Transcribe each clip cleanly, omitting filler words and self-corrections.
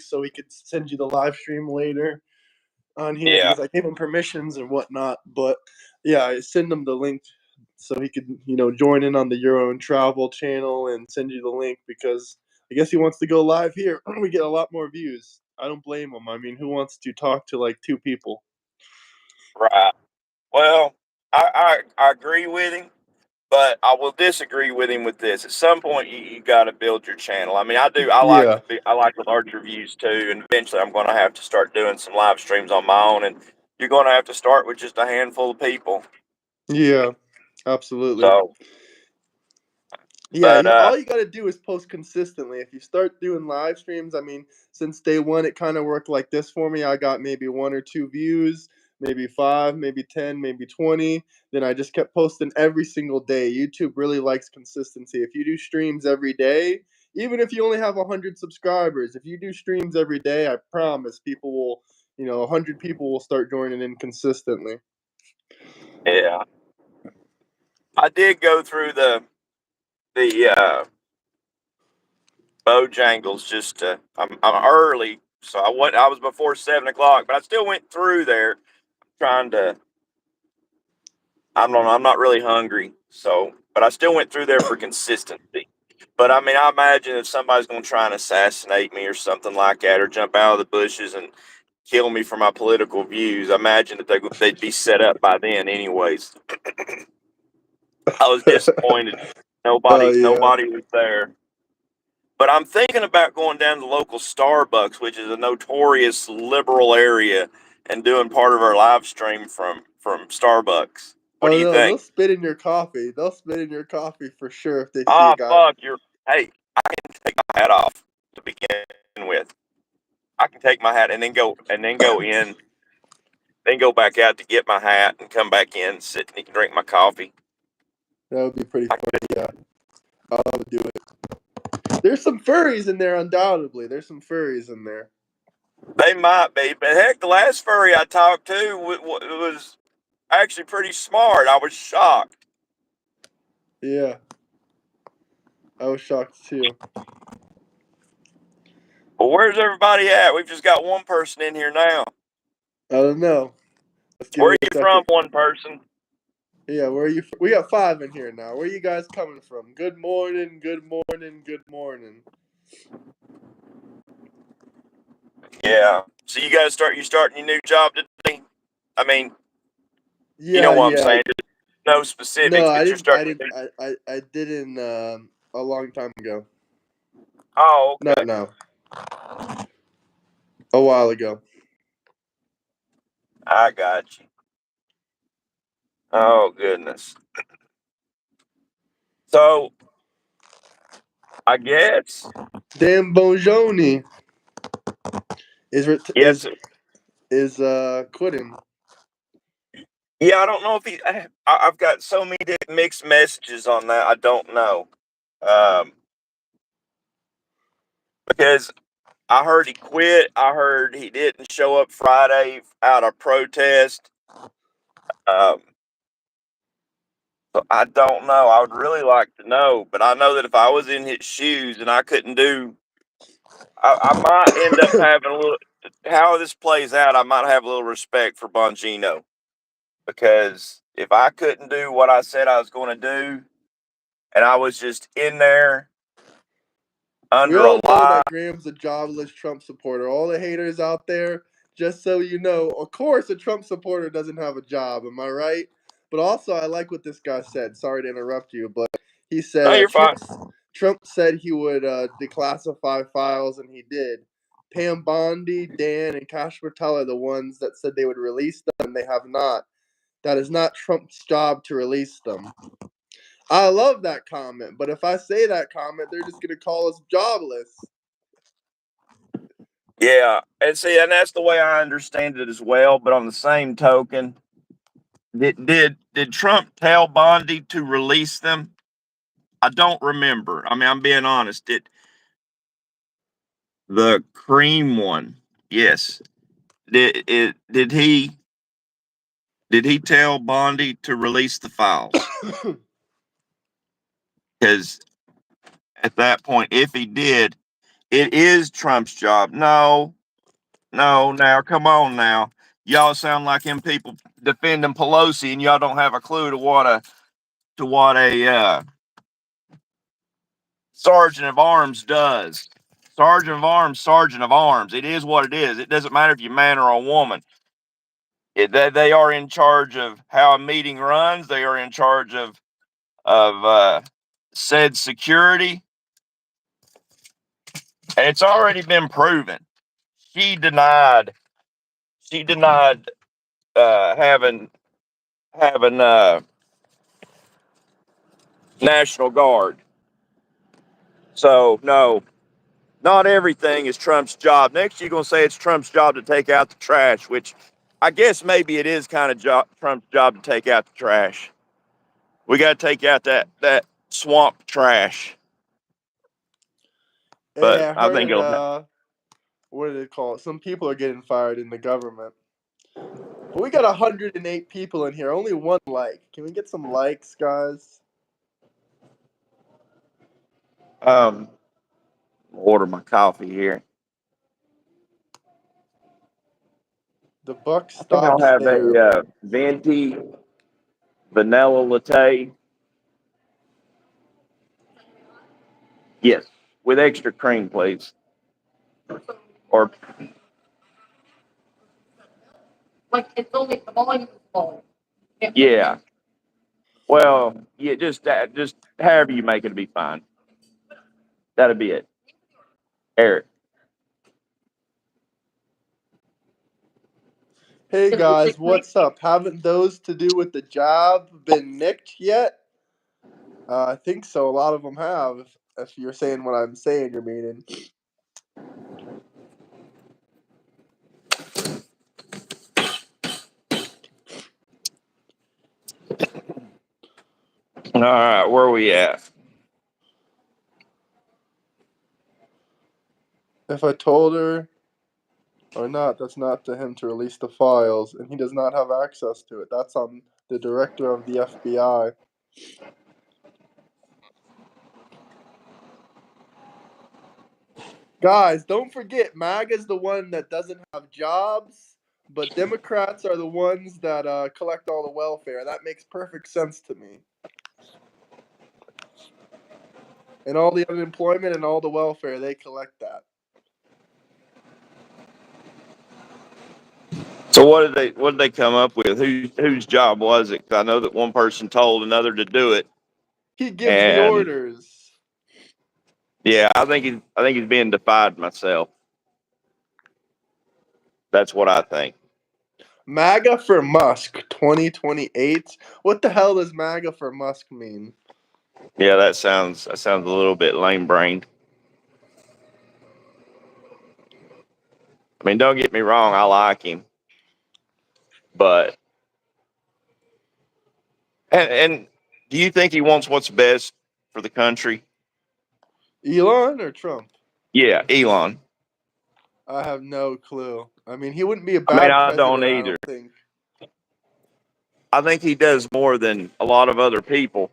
so he could send you the live stream later on here Yeah. because I gave him permissions and whatnot. But yeah, I send him the link so he could, join in on the Euro and Travel channel and send you the link because I guess he wants to go live here. We get a lot more views. I don't blame him. I mean, who wants to talk to like two people? Right. Well, I agree with him, but I will disagree with him with this. At some point, you got to build your channel. I mean, I do. Yeah. I like the larger views too, and eventually, I'm going to have to start doing some live streams on my own, and you're going to have to start with just a handful of people. Yeah, absolutely. So, Yeah, but all you got to do is post consistently. If you start doing live streams, I mean, since day one, it kind of worked like this for me. I got maybe 1 or 2 views, maybe 5, maybe 10, maybe 20. Then I just kept posting every single day. YouTube really likes consistency. If you do streams every day, even if you only have 100 subscribers, if you do streams every day, I promise people will, 100 people will start joining in consistently. yeah, I did go through the Bojangles just I'm early, so I was before 7 o'clock, but I still went through there trying to. I don't know. I'm not really hungry, so but I still went through there for consistency. But I mean, I imagine if somebody's going to try and assassinate me or something like that, or jump out of the bushes and kill me for my political views, I imagine that they'd be set up by then, anyways. I was disappointed. Oh yeah. Nobody was there. But I'm thinking about going down to the local Starbucks, which is a notorious liberal area, and doing part of our live stream from Starbucks. What do Oh you no, they'll think? spit in your coffee. They'll spit in your coffee for sure if they see a Ah, guy. fuck, hey, I can take my hat off to begin with. I can take my hat and then go in, then go back out to get my hat and come back in, sit and drink my coffee. That would be pretty I, funny. Yeah, I would do it. There's some furries in there, undoubtedly. There's some furries in there. they might be, but heck, the last furry I talked to was actually pretty smart. I was shocked. Yeah, I was shocked too. But where's everybody at? We've just got one person in here now. I don't know. Let's give Where are it a you second. from, one person? Yeah, where are you? We got 5 in here now. Where are you guys coming from? Good morning. Good morning. Good morning. Yeah. So you starting your new job today? I mean, you know Yeah, what I'm yeah. saying. No No, specifics, I but you're didn't. I starting. didn't. I didn't. A long time ago. Oh, No, okay. no. A while ago. I got you. Oh goodness. So I guess Dan Bongino is yes. quitting. Yeah, I don't know if I've got so many mixed messages on that. I don't know. Um, because I heard he quit. I heard he didn't show up Friday out of protest. Um, so I don't know. I would really like to know, but I know that if I was in his shoes and I couldn't do, I might end up having a little. How this plays out, I might have a little respect for Bongino because if I couldn't do what I said I was going to do, and I was just in there We under a all know lie. that Graham's a jobless Trump supporter. All the haters out there, just so you know, of course, a Trump supporter doesn't have a job. Am I right? But also, I like what this guy said. Sorry to interrupt you, but he No, said you're fine. Trump said he would declassify files, and he did. Pam Bondi, Dan, and Kash Patel are the ones that said they would release them, and they have not. That is not Trump's job to release them. I love that comment, but if I say that comment, they're just gonna call us jobless. Yeah, and see, and that's the way I understand it as well. But on the same token, did Trump tell Bondi to release them? I don't remember. I mean, I'm being honest. The cream one? Yes. Did he tell Bondi to release the files? Because at that point, if he did, It is Trump's job. No, now come on now. Y'all sound like them people defending Pelosi, and y'all don't have a clue to what a sergeant of arms does. Sergeant of arms, sergeant of arms. It is what it is. It doesn't matter if you're a man or a woman. They are in charge of how a meeting runs. They are in charge of said security, and it's already been proven. She denied. She denied having National Guard. So no, not everything is Trump's job. Next, you're gonna say it's Trump's job to take out the trash, which I guess maybe it is kind of Trump's job to take out the trash. We got to take out that swamp trash. Hey, But I I think heard, it'll. what do they call it? Some people are getting fired in the government. But we got 108 people in here. Only one like. Can we get some likes, guys? Order my coffee here. The buck I think I'll stops have there. a venti vanilla latte. Yes, with extra cream, please. Or Like it's only the volume is low. yeah. Well, yeah, just however you make it be fine. That'll be it. Eric. Hey guys, what's up? Haven't those to do with the job been nicked yet? I think so. A lot of them have. If you're saying what I'm saying, you're meaning. All right, where are we at? If I told her or not, that's not to him to release the files, and he does not have access to it. That's on the director of the FBI. Guys, don't forget, MAGA's the one that doesn't have jobs, but Democrats are the ones that collect all the welfare. That makes perfect sense to me. And all the unemployment and all the welfare, they collect that. So what did they come up with? Whose job was it? 'Cause I know that one person told another to do it, He gives the and orders. yeah, I think he's being defied myself. That's what I think. MAGA for Musk 2028. What the hell does MAGA for Musk mean? Yeah, that sounds a little bit lame brained. I mean, don't get me wrong, I like him, but and do you think he wants what's best for the country? Elon or Trump? Yeah, Elon. I have no clue. I mean, he wouldn't be a I mean, bad I don't president, I either. don't think. I think he does more than a lot of other people.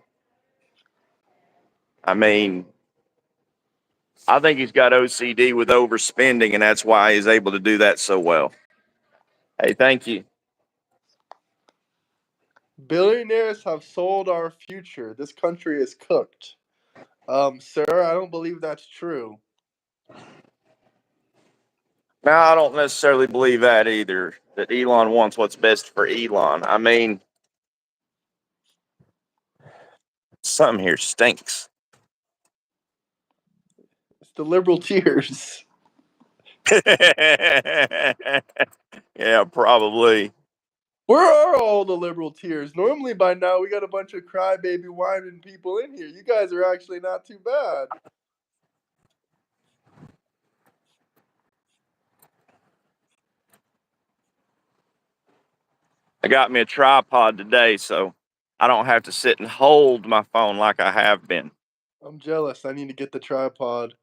I mean, I think he's got OCD with overspending, and that's why he's able to do that so well. Hey, thank you. Billionaires have sold our future. This country is cooked. Sir, I don't believe that's true. Now, I don't necessarily believe that either, that Elon wants what's best for Elon. I mean, something here stinks. It's the liberal tears. Yeah, probably. Where are all the liberal tears? Normally by now we got a bunch of crybaby whining people in here. You guys are actually not too bad. I got me a tripod today, so I don't have to sit and hold my phone like I have been. I'm jealous. I need to get the tripod.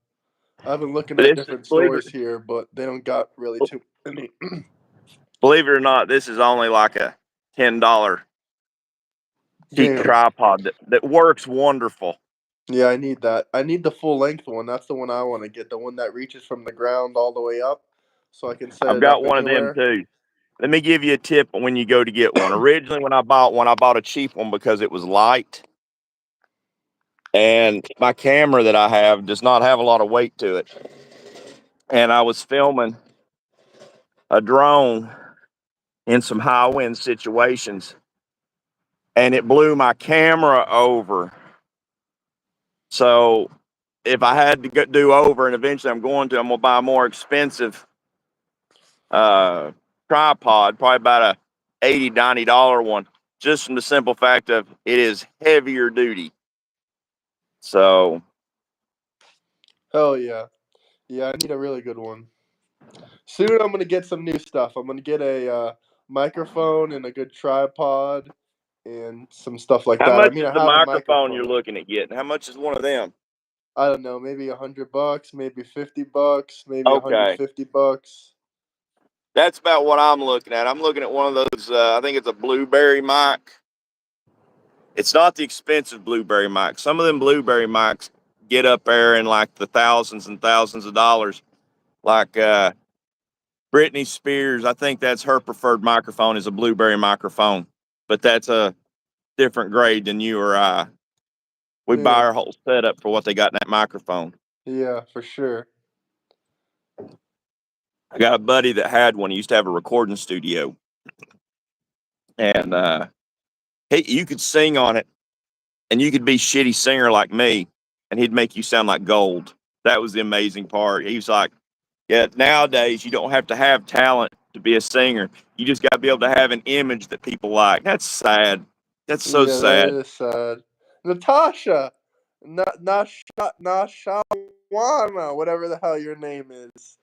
I've been looking But at it's different believe it stores here, but they don't got really too many. believe it or not, this is only like a $10 cheap Damn. tripod that works wonderful. Yeah, I need that. I need the full length one. That's the one I want to get. The one that reaches from the ground all the way up, so I can set I've it up got one of them anywhere. too. Let me give you a tip when you go to get one. Originally, when I bought one, I bought a cheap one because it was light. And my camera that I have does not have a lot of weight to it. And I was filming a drone in some high wind situations, and it blew my camera over. So if I had to do over, and eventually I'm going to buy a more expensive tripod, probably about a $80, $90 one, just from the simple fact of it is heavier duty. So Hell yeah. Yeah, I need a really good one. Soon I'm gonna get some new stuff. I'm gonna get a microphone and a good tripod and some stuff like how that. I much mean, is I the have a microphone you're microphone. looking at getting? How much is one of them? I don't know, maybe $100, maybe $50, maybe Okay. $150. That's about what I'm looking at. I'm looking at one of those, I think it's a Blueberry mic. It's not the expensive Blueberry mic. Some of them Blueberry mics get up there in like the thousands and thousands of dollars. Like Britney Spears, I think that's her preferred microphone is a Blueberry microphone. But that's a different grade than you or I. We buy Yeah, our whole setup for what they got in that microphone. yeah, for sure. I got a buddy that had one. He used to have a recording studio. And you could sing on it, and you could be shitty singer like me, and he'd make you sound like gold. That was the amazing part. He was like, yeah, nowadays you don't have to have talent to be a singer. You just got to be able to have an image that people like. That's sad. That's so Yeah, sad. that is sad. Natasha, Nashawana, whatever the hell your name is.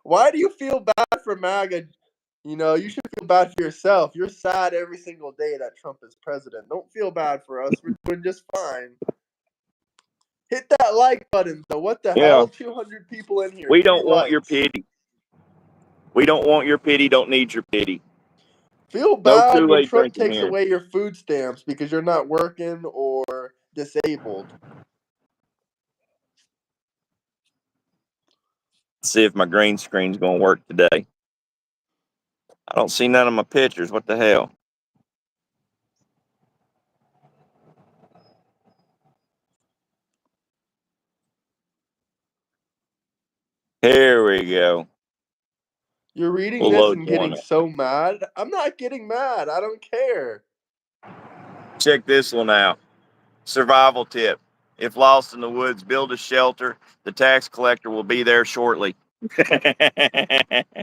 Why do you feel bad for MAGA? You know, you should feel bad for yourself. You're sad every single day that Trump is president. Don't feel bad for us. We're doing just fine. Hit that like button, though. What the Yeah. hell? 200 people in here. We 3 don't want your likes. pity. We don't want your pity. Don't need your pity. Feel No bad when Kool-Aid Trump drinking takes here. away your food stamps because you're not working or disabled. See if my green screen's going to work today. I don't see none of my pictures. What the hell? Here we go. You're reading We'll this load and one getting up. so mad. I'm not getting mad. I don't care. Check this one out. Survival tip. If lost in the woods, build a shelter. The tax collector will be there shortly.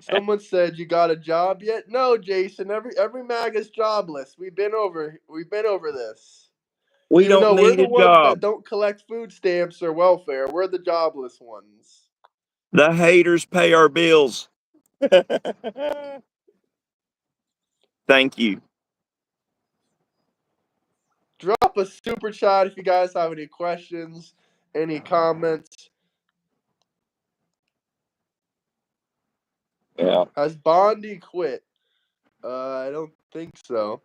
Someone said you got a job yet? No, Jason. Every mag is jobless. We've been over this. We Even don't though we're need the a ones that job. don't collect food stamps or welfare, we're the jobless ones. The haters pay our bills. Thank you. Drop a super chat if you guys have any questions, any comments. Yeah. Has Bondi quit? I don't think so.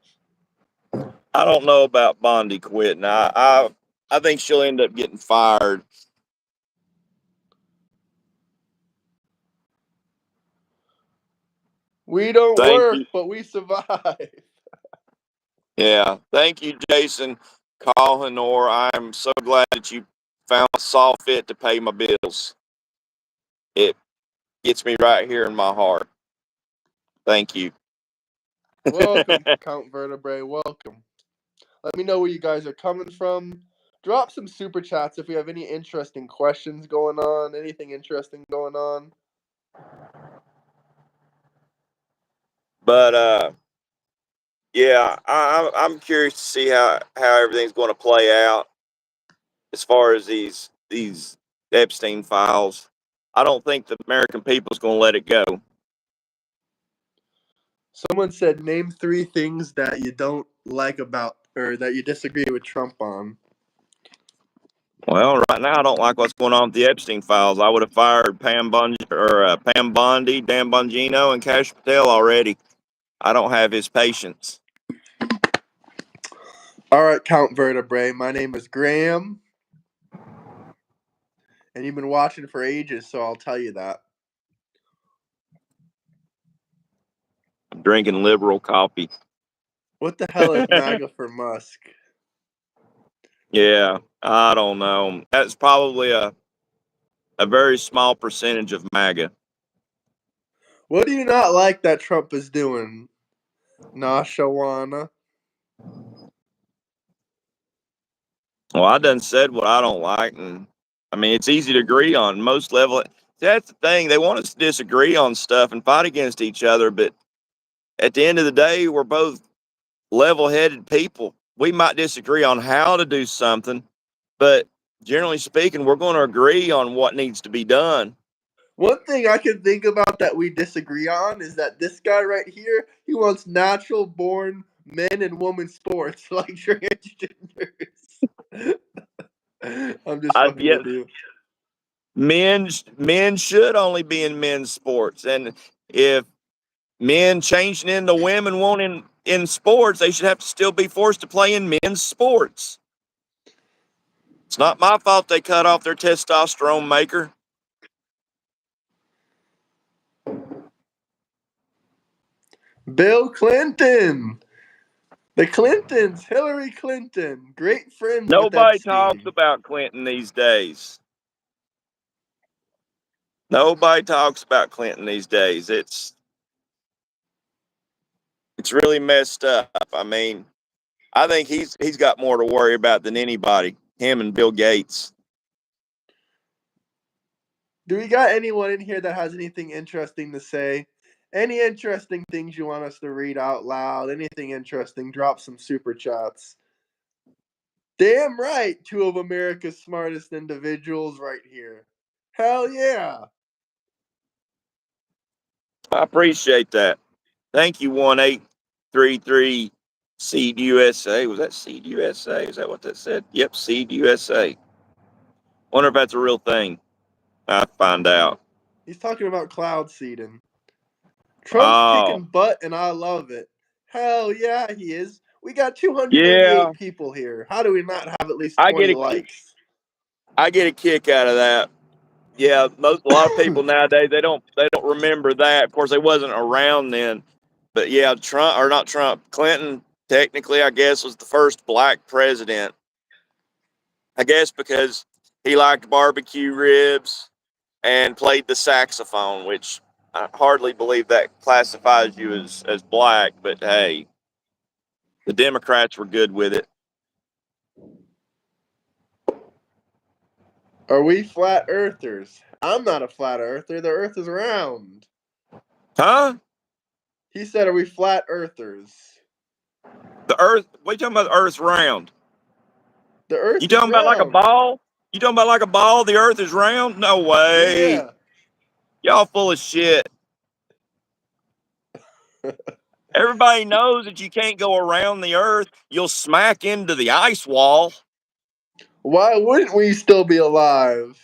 I don't know about Bondi quitting. I think she'll end up getting fired. We don't Thank work, you. but we survive. Yeah. Thank you, Jason Collenor. I'm so glad that you saw fit to pay my bills. It gets me right here in my heart. Thank you. Welcome, Count Vertebrae. Welcome. Let me know where you guys are coming from. Drop some super chats if we have any interesting questions going on, anything interesting going on. But yeah, I'm curious to see how everything's going to play out as far as these Epstein files. I don't think the American people's going to let it go. Someone said, name 3 things that you don't like about, or that you disagree with Trump on. Well, right now I don't like what's going on with the Epstein files. I would have fired Pam Bondi, Dan Bongino, and Cash Patel already. I don't have his patience. All right, Count Vertebrae. My name is Graham. And you've been watching for ages, so I'll tell you that. I'm drinking liberal coffee. What the hell is MAGA for Musk? Yeah, I don't know. That's probably a very small percentage of MAGA. What do you not like that Trump is doing, Nashawana? Well, I done said what I don't like, and I mean it's easy to agree on most level. That's the thing. They want us to disagree on stuff and fight against each other, but at the end of the day, we're both level-headed people. We might disagree on how to do something, but generally speaking, we're going to agree on what needs to be done. One thing I can think about that we disagree on is that this guy right here, he wants natural born men and women sports like transgenders. I'm just fucking Yeah, with you. men should only be in men's sports, and if men changing into women want in sports, they should have to still be forced to play in men's sports. It's not my fault they cut off their testosterone maker. Bill Clinton. The Clintons, Hillary Clinton, great friends with Nobody talks Epstein. about Clinton these days. Nobody talks about Clinton these days. It's really messed up. I mean, I think he's got more to worry about than anybody. Him and Bill Gates. Do we got anyone in here that has anything interesting to say? Any interesting things you want us to read out loud? Anything interesting? Drop some super chats. Damn right, two of America's smartest individuals right here. Hell yeah. I appreciate that. Thank you, 1833 Seed USA. Was that Seed USA? Is that what that said? Yep, Seed USA. Wonder if that's a real thing. I'll find out. He's talking about cloud seeding. Trump's Oh, kicking butt and I love it. Hell yeah, he is. We got 288 yeah. people here. How do we not have at least I get 20 a likes? I get a kick out of that. Yeah, a lot of people nowadays they don't remember that. Of course, they wasn't around then. But yeah, Trump or not Trump, Clinton technically I guess was the first black president. I guess because he liked barbecue ribs and played the saxophone, which I hardly believe that classifies you as black, but hey, the Democrats were good with it. Are we flat earthers? I'm not a flat earther. The earth is round. Huh? He said, are we flat earthers? The earth, what are you talking about the earth's round? The earth You is talking about like a round. ball? You talking about like a ball, the earth is round? No way. Yeah. Y'all full of shit. Everybody knows that you can't go around the earth. You'll smack into the ice wall. Why wouldn't we still be alive?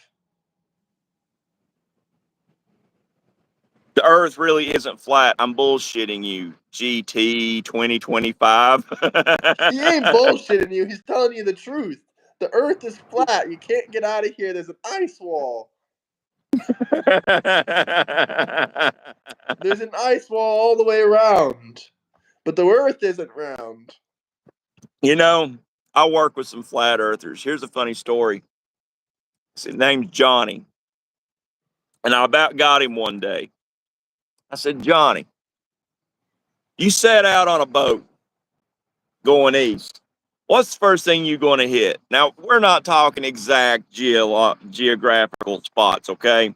The earth really isn't flat. I'm bullshitting you, GT 2025. He ain't bullshitting you. He's telling you the truth. The earth is flat. You can't get out of here. There's an ice wall. There's an ice wall all the way around. But the earth isn't round. You know, I work with some flat earthers. Here's a funny story. His name's Johnny. And I about got him one day. I said, Johnny, you set out on a boat going east. What's the first thing you're going to hit? Now, we're not talking exact geographical spots, okay?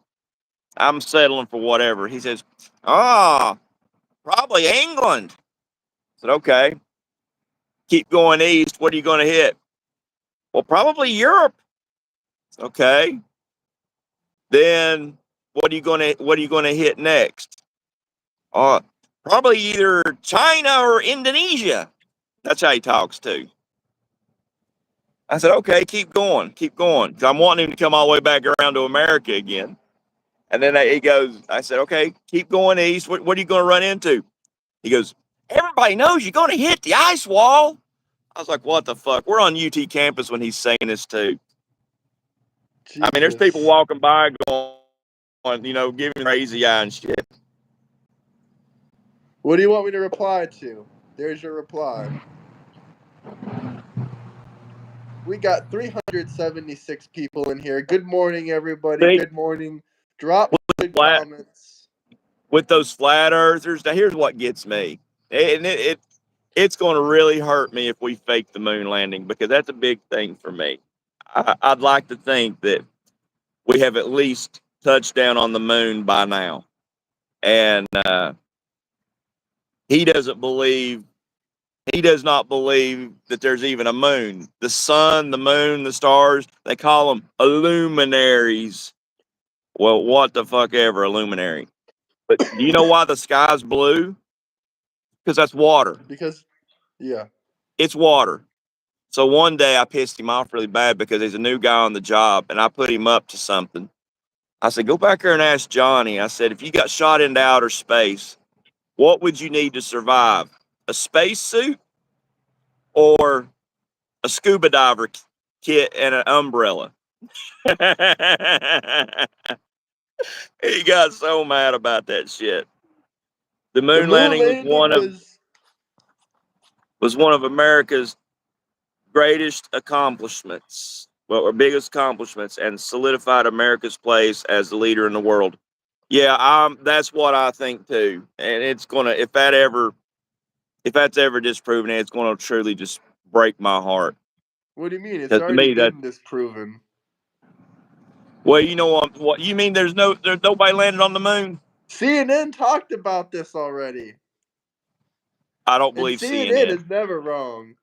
I'm settling for whatever. He says, probably England. I said, okay. Keep going east. What are you going to hit? Well, probably Europe. Okay. Then what are you going to hit next? Uh, Probably either China or Indonesia. That's how he talks too. I said, okay, keep going, keep going. 'Cause I'm wanting him to come all the way back around to America again. And then he goes, I said, okay, keep going east. What are you going to run into? He goes, everybody knows you're going to hit the ice wall. I was like, what the fuck? We're on UT campus when he's saying this too. I mean, there's people Jesus. walking by going, giving crazy eye and shit. What do you want me to reply to? There's your reply. We got 376 people in here. Good morning, everybody. See, Good morning. Drop good flat comments. with those flat earthers. Now, here's what gets me, and it's going to really hurt me if we fake the moon landing, because that's a big thing for me. I'd like to think that we have at least touched down on the moon by now, and he doesn't believe. He does not believe that there's even a moon. The sun, the moon, the stars, they call them illuminaries. Well, what the fuck ever, a luminary. But do you know why the sky's blue? Because that's water. Because, yeah. It's water. So one day I pissed him off really bad because he's a new guy on the job, and I put him up to something. I said, go back there and ask Johnny. I said, if you got shot into outer space, what would you need to survive? A spacesuit or a scuba diver kit and an umbrella? He got so mad about that shit. The The moon moon landing landing was one of America's greatest accomplishments, well, our biggest accomplishments, and solidified America's place as the leader in the world. Yeah, that's what I think too. And it's gonna, if that's ever disproven, it's gonna truly just break my heart. What do you mean? It's Because to already me, that, been disproven. well, what you mean? There's nobody landed on the moon. CNN talked about this already. I don't And believe CNN CNN. is never wrong.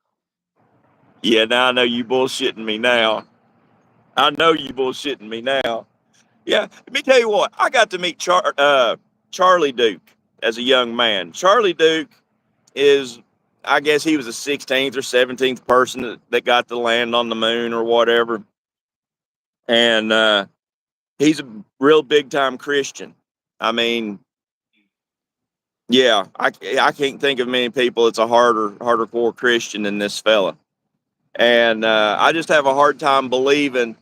Yeah, now I know you bullshitting me now. I know you bullshitting me now. Yeah, let me tell you what. I got to meet Charlie Duke as a young man. Charlie Duke is, I guess he was the 16th or 17th person that got to land on the moon or whatever. And he's a real big time Christian. I mean, yeah, I can't think of many people that's a harder core Christian than this fella. And I just have a hard time believing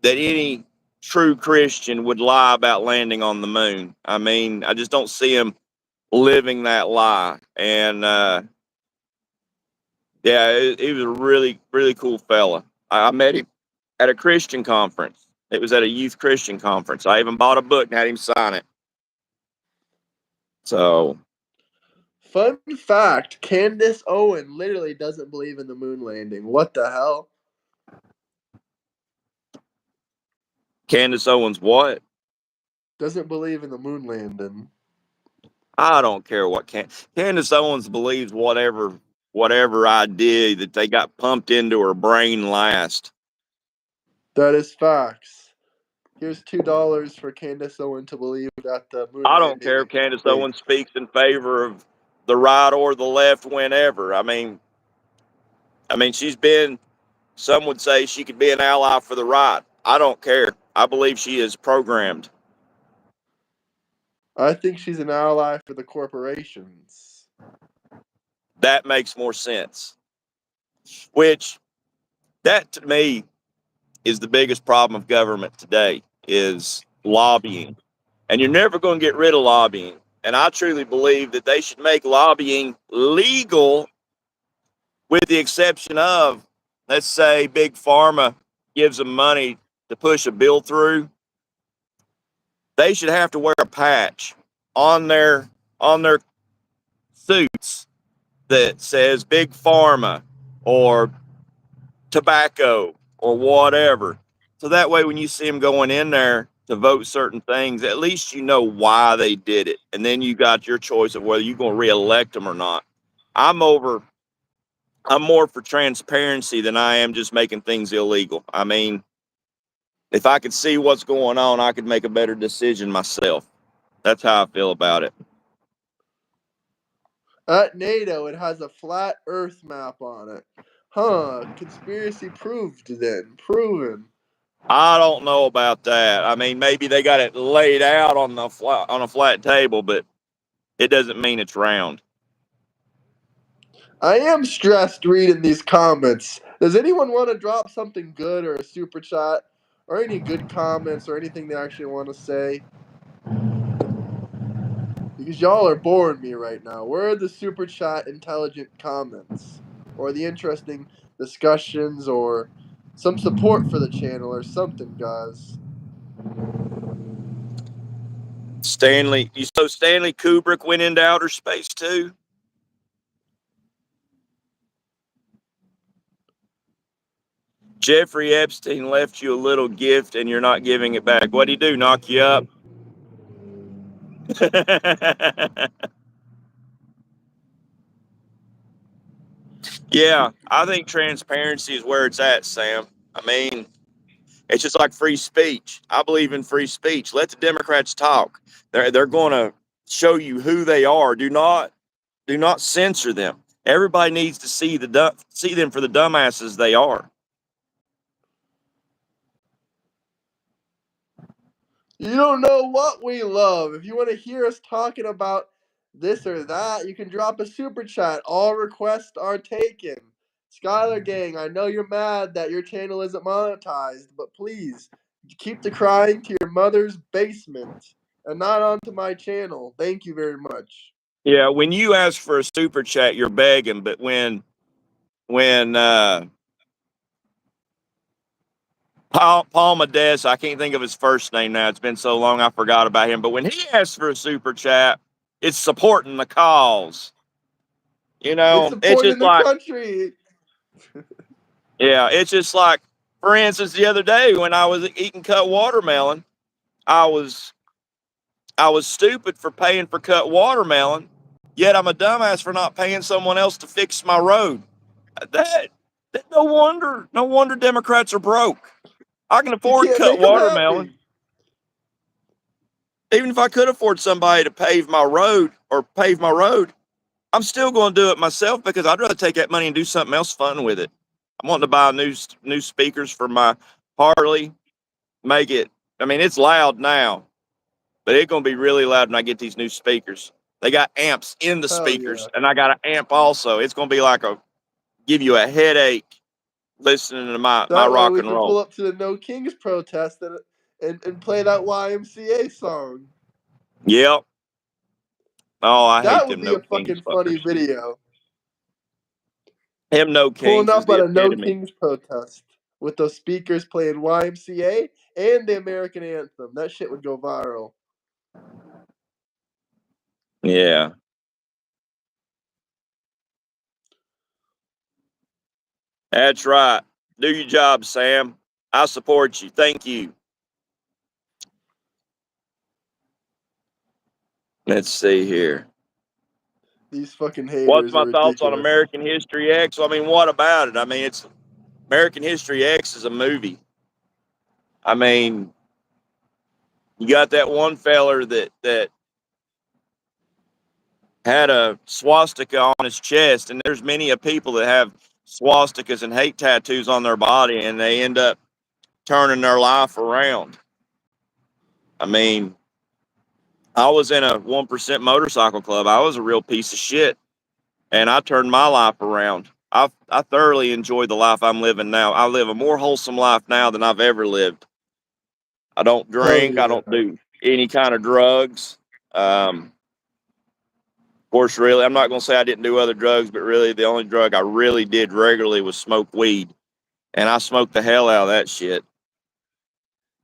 that any true Christian would lie about landing on the moon. I mean, I just don't see him living that lie. And yeah, he was a really, really cool fella. I met him at a Christian conference. It was at a youth Christian conference. I even bought a book and had him sign it. So, Fun fact, Candace Owen literally doesn't believe in the moon landing. What the hell? Candace Owens, what? Doesn't believe in the moon landing. I don't care what Candace Owens believes whatever idea that they got pumped into her brain last. That is facts. Here's $2 for Candace Owen to believe that the moon I don't landing care is if Candace fake. Owens speaks in favor of the right or the left whenever. I mean, she's been, some would say she could be an ally for the right. I don't care. I believe she is programmed. I think she's an ally for the corporations. That makes more sense. Which, that to me is the biggest problem of government today, is lobbying. And you're never going to get rid of lobbying. And I truly believe that they should make lobbying legal, with the exception of, let's say, Big Pharma gives them money to push a bill through. They should have to wear a patch on their suits that says Big Pharma or tobacco or whatever. So that way, when you see them going in there to vote certain things, at least you know why they did it. And then you got your choice of whether you're going to reelect them or not. I'm more for transparency than I am just making things illegal. I mean, if I could see what's going on, I could make a better decision myself. That's how I feel about it. At NATO, it has a flat Earth map on it. Huh, conspiracy proved then. Proven. I don't know about that. I mean, maybe they got it laid out on a flat table, but it doesn't mean it's round. I am stressed reading these comments. Does anyone want to drop something good or a super chat? or any good comments or anything they actually want to say. Because y'all are boring me right now. Where are the super chat intelligent comments? Or the interesting discussions or some support for the channel or something, guys? Stanley Kubrick went into outer space too? Jeffrey Epstein left you a little gift and you're not giving it back. What'd he do? Knock you up? Yeah, I think transparency is where it's at, Sam. I mean, it's just like free speech. I believe in free speech. Let the Democrats talk. They're going to show you who they are. Do not censor them. Everybody needs to see them for the dumbasses they are. You don't know what we love. If you want to hear us talking about this or that, you can drop a super chat. All requests are taken. Skylar Gang, I know you're mad that your channel isn't monetized, but please keep the crying to your mother's basement and not onto my channel. Thank you very much. Yeah, when you ask for a super chat, you're begging, but when Paul Modest, I can't think of his first name now. It's been so long I forgot about him. But when he asks for a super chat, it's supporting the cause. You It's know, it's supporting just the like, country. yeah, it's just like, for instance, the other day when I was eating cut watermelon, I was stupid for paying for cut watermelon, yet I'm a dumbass for not paying someone else to fix my road. That, no wonder Democrats are broke. I can You afford can't cut make them watermelon. happy. Even if I could afford somebody to pave my road, I'm still going to do it myself because I'd rather take that money and do something else fun with it. I'm wanting to buy new speakers for my Harley. Make it. I mean, it's loud now, but it's going to be really loud when I get these new speakers. They got amps in the Hell yeah. speakers, and I got an amp also. It's going to be like give you a headache listening to my That way rock we and can pull roll. up to the No Kings protest and play that YMCA song. Yep. Oh, I hate That would them be No a Kings fucking funny fuckers. video. Him No Pulling Kings is up the at a No epitome. Kings protest with those speakers playing YMCA and the American anthem. That shit would go viral. Yeah. That's right. Do your job, Sam. I support you. Thank you. Let's see here. These fucking What's haters are my thoughts on ridiculous. American History X? I mean, what about it? I mean, it's American History X is a movie. I mean, you got that one feller that had a swastika on his chest, and there's many of people that have swastikas and hate tattoos on their body, and they end up turning their life around. I mean, I was in a 1% motorcycle club. I was a real piece of shit, and I turned my life around. I thoroughly enjoy the life I'm living now. I live a more wholesome life now than I've ever lived. I don't Hell drink. I yeah. don't do any kind of drugs. Of course, really, I'm not going to say I didn't do other drugs, but really, the only drug I really did regularly was smoke weed, and I smoked the hell out of that shit.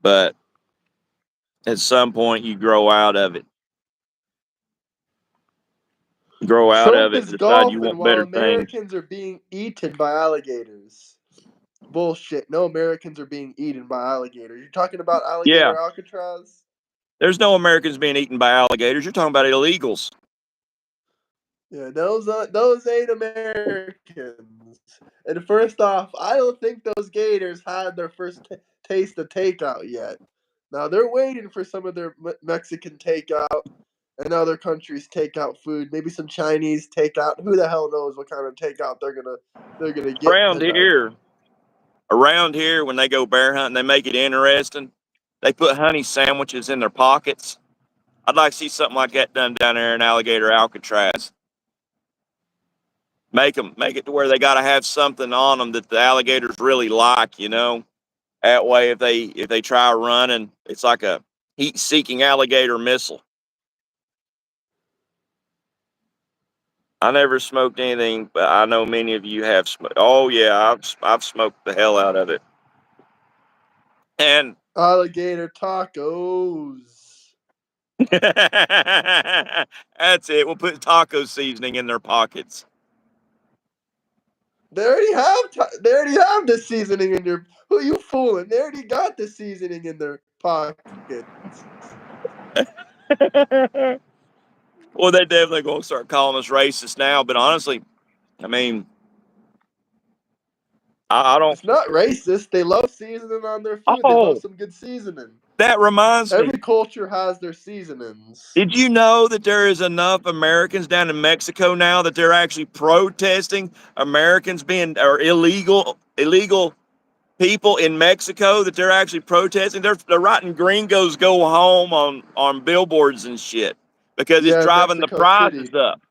But at some point, you grow out of it. Grow out of Trump it is and decide you golfing want while better things. Americans are being eaten by alligators. Bullshit. No Americans are being eaten by alligators. You're talking about Yeah, alligator Alcatraz? there's no Americans being eaten by alligators. You're talking about illegals. Yeah, those ain't Americans. And first off, I don't think those gators had their first taste of takeout yet. Now they're waiting for some of their Mexican takeout and other countries takeout food. Maybe some Chinese takeout. Who the hell knows what kind of takeout they're gonna get Around tonight? here, when they go bear hunting, they make it interesting. They put honey sandwiches in their pockets. I'd like to see something like that done down there in Alligator Alcatraz. Make it to where they got to have something on them that the alligators really like, you know. That way, if they try running, it's like a heat-seeking alligator missile. I never smoked anything, but I know many of you have smoked. Oh yeah, I've smoked the hell out of it. And Alligator tacos. that's it. We'll put taco seasoning in their pockets. They already have the seasoning in their. Who you fooling? They already got the seasoning in their pockets. Well, they definitely gonna start calling us racist now. But honestly, I mean, I don't. It's not racist. They love seasoning on their food. They love Oh, some good seasoning. that reminds me. Every culture has their seasonings. Did you know that there is enough Americans down in Mexico now that they're actually protesting Americans being or illegal people in Mexico that they're actually protesting? They're writing "Gringos go home" on billboards and shit because it's Yeah, driving the Mexico prices City. up.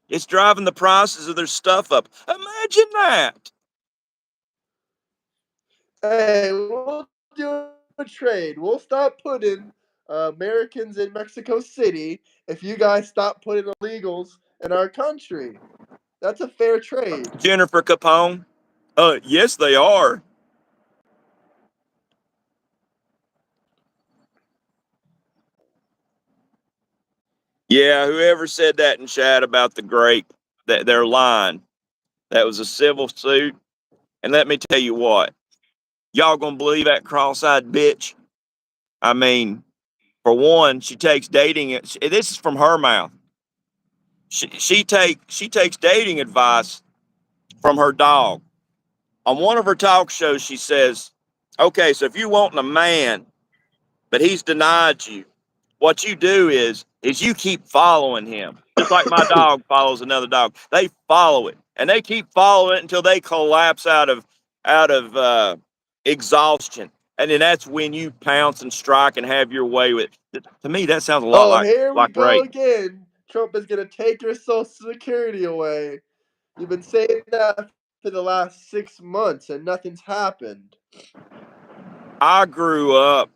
It's driving the prices of their stuff up. Imagine that. Hey, we'll do a trade. We'll stop putting Americans in Mexico City if you guys stop putting illegals in our country. That's a fair trade. Jennifer Capone. Yes, they are. Yeah, whoever said that in chat about the grape, that they're lying. That was a civil suit. And let me tell you what, y'all gonna believe that cross-eyed bitch? I mean, for one, she takes dating. This is from her mouth. She takes dating advice from her dog. On one of her talk shows, she says, "Okay, so if you want a man, but he's denied you, what you do is you keep following him, just like my dog follows another dog. They follow it, and they keep following it until they collapse out of exhaustion, and then that's when you pounce and strike and have your way with it. To me, that sounds a lot Oh, here we like go rape. again. Trump is going to take your Social Security away. You've been saying that for the last 6 months, and nothing's happened. I grew up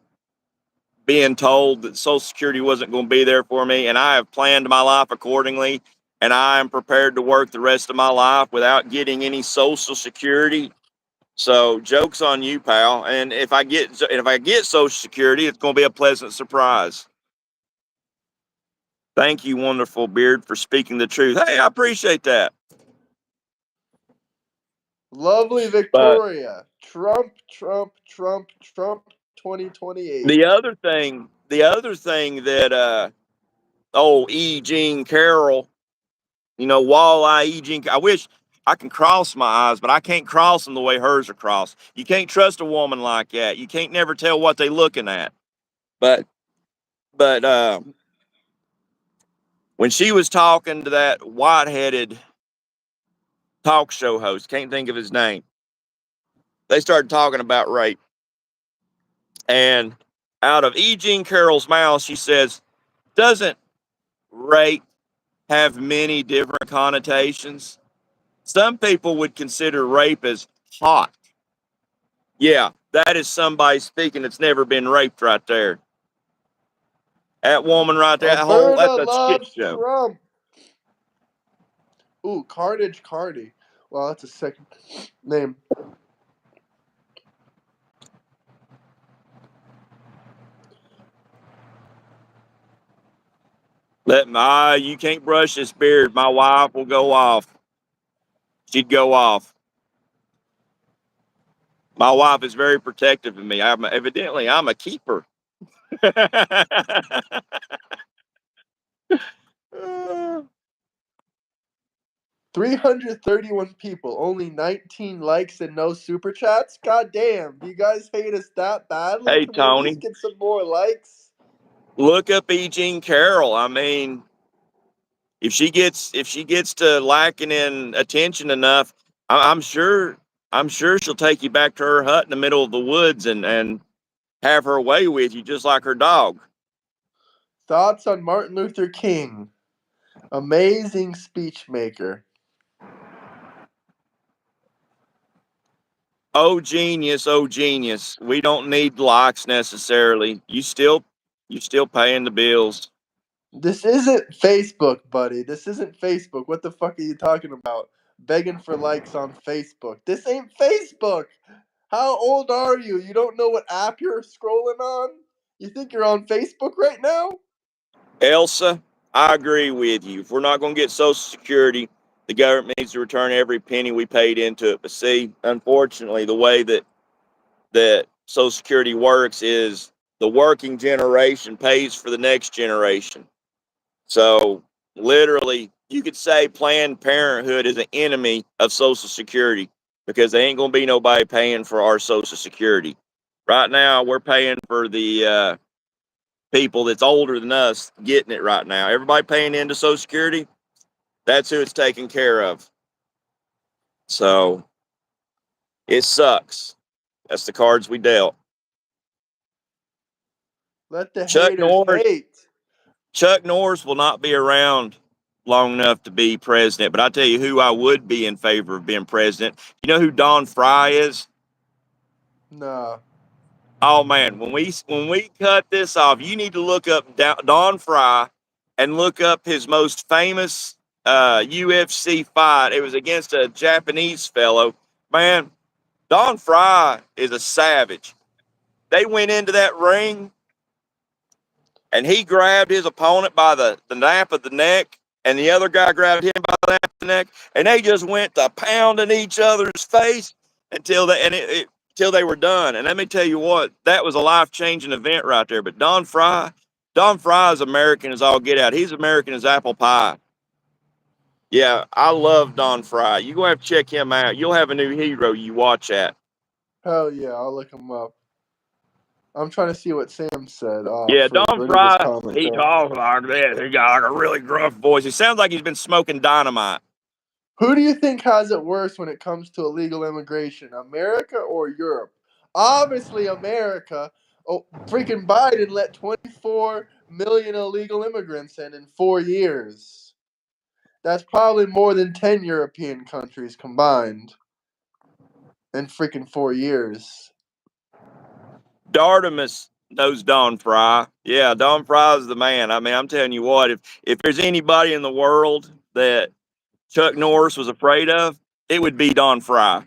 being told that Social Security wasn't going to be there for me, and I have planned my life accordingly. And I am prepared to work the rest of my life without getting any Social Security. So, joke's on you, pal. And if I get Social Security, it's going to be a pleasant surprise. Thank you, wonderful beard, for speaking the truth. Hey, I appreciate that. Lovely But Victoria. Trump, Trump, Trump, Trump 2028. the other thing that E. Jean Carroll, Walleye E. Jean. I wish I can cross my eyes, but I can't cross them the way hers are crossed. You can't trust a woman like that. You can't never tell what they looking at. But when she was talking to that white-headed talk show host, can't think of his name, they started talking about rape. And out of E. Jean Carroll's mouth, she says, doesn't rape have many different connotations? Some people would consider rape as hot. Yeah, that is somebody speaking that's never been raped right there. That woman right there, Alberta that's a shit loves show. Trump. Ooh, Carnage Cardi. Well, that's a second name. You can't brush this beard. My wife will go off. She'd go off. My wife is very protective of me. Evidently, I'm a keeper. 331 people, only 19 likes and no super chats. God damn, do you guys hate us that badly? Hey, Can we at least Tony, get some more likes? look up E. Jean Carroll. I mean, if she gets to lacking in attention enough, I'm sure she'll take you back to her hut in the middle of the woods and have her way with you, just like her dog. Thoughts on Martin Luther King? Amazing speech maker. Oh genius, oh genius. We don't need likes necessarily. You still paying the bills. This isn't Facebook, buddy. This isn't Facebook. What the fuck are you talking about? Begging for likes on Facebook. This ain't Facebook. How old are you? You don't know what app you're scrolling on? You think you're on Facebook right now? Elsa, I agree with you. If we're not going to get Social Security, the government needs to return every penny we paid into it. But see, unfortunately, the way that Social Security works is the working generation pays for the next generation. So literally, you could say Planned Parenthood is an enemy of Social Security because they ain't gonna be nobody paying for our Social Security. Right now, we're paying for the people that's older than us getting it right now. Everybody paying into Social Security, that's who it's taking care of. So it sucks. That's the cards we dealt. Let the Chuck haters Norris hate. Chuck Norris will not be around long enough to be president, but I tell you who I would be in favor of being president. You know who Don Fry is? Nah. Oh man, when we cut this off, you need to look up Don Fry and look up his most famous UFC fight. It was against a Japanese fellow. Man, Don Fry is a savage. They went into that ring and he grabbed his opponent by the nape of the neck, and the other guy grabbed him by the nape of the neck, and they just went to pounding each other's face until they were done. And let me tell you what, that was a life-changing event right there. But Don Fry is American as all get out. He's American as apple pie. Yeah, I love Don Fry. You gonna have to check him out. You'll have a new hero you watch at. Hell yeah, I'll look him up. I'm trying to see what Sam said. Oh, Yeah, frick. Don Where did his Fry, comment he go? talks like this. He got like a really gruff voice. He sounds like he's been smoking dynamite. Who do you think has it worse when it comes to illegal immigration, America or Europe? Obviously, America. Oh, freaking Biden let 24 million illegal immigrants in 4 years. That's probably more than 10 European countries combined in freaking 4 years. Dardamus knows Don Fry. Yeah, Don Fry is the man. I mean, I'm telling you what, if there's anybody in the world that Chuck Norris was afraid of, it would be Don Fry.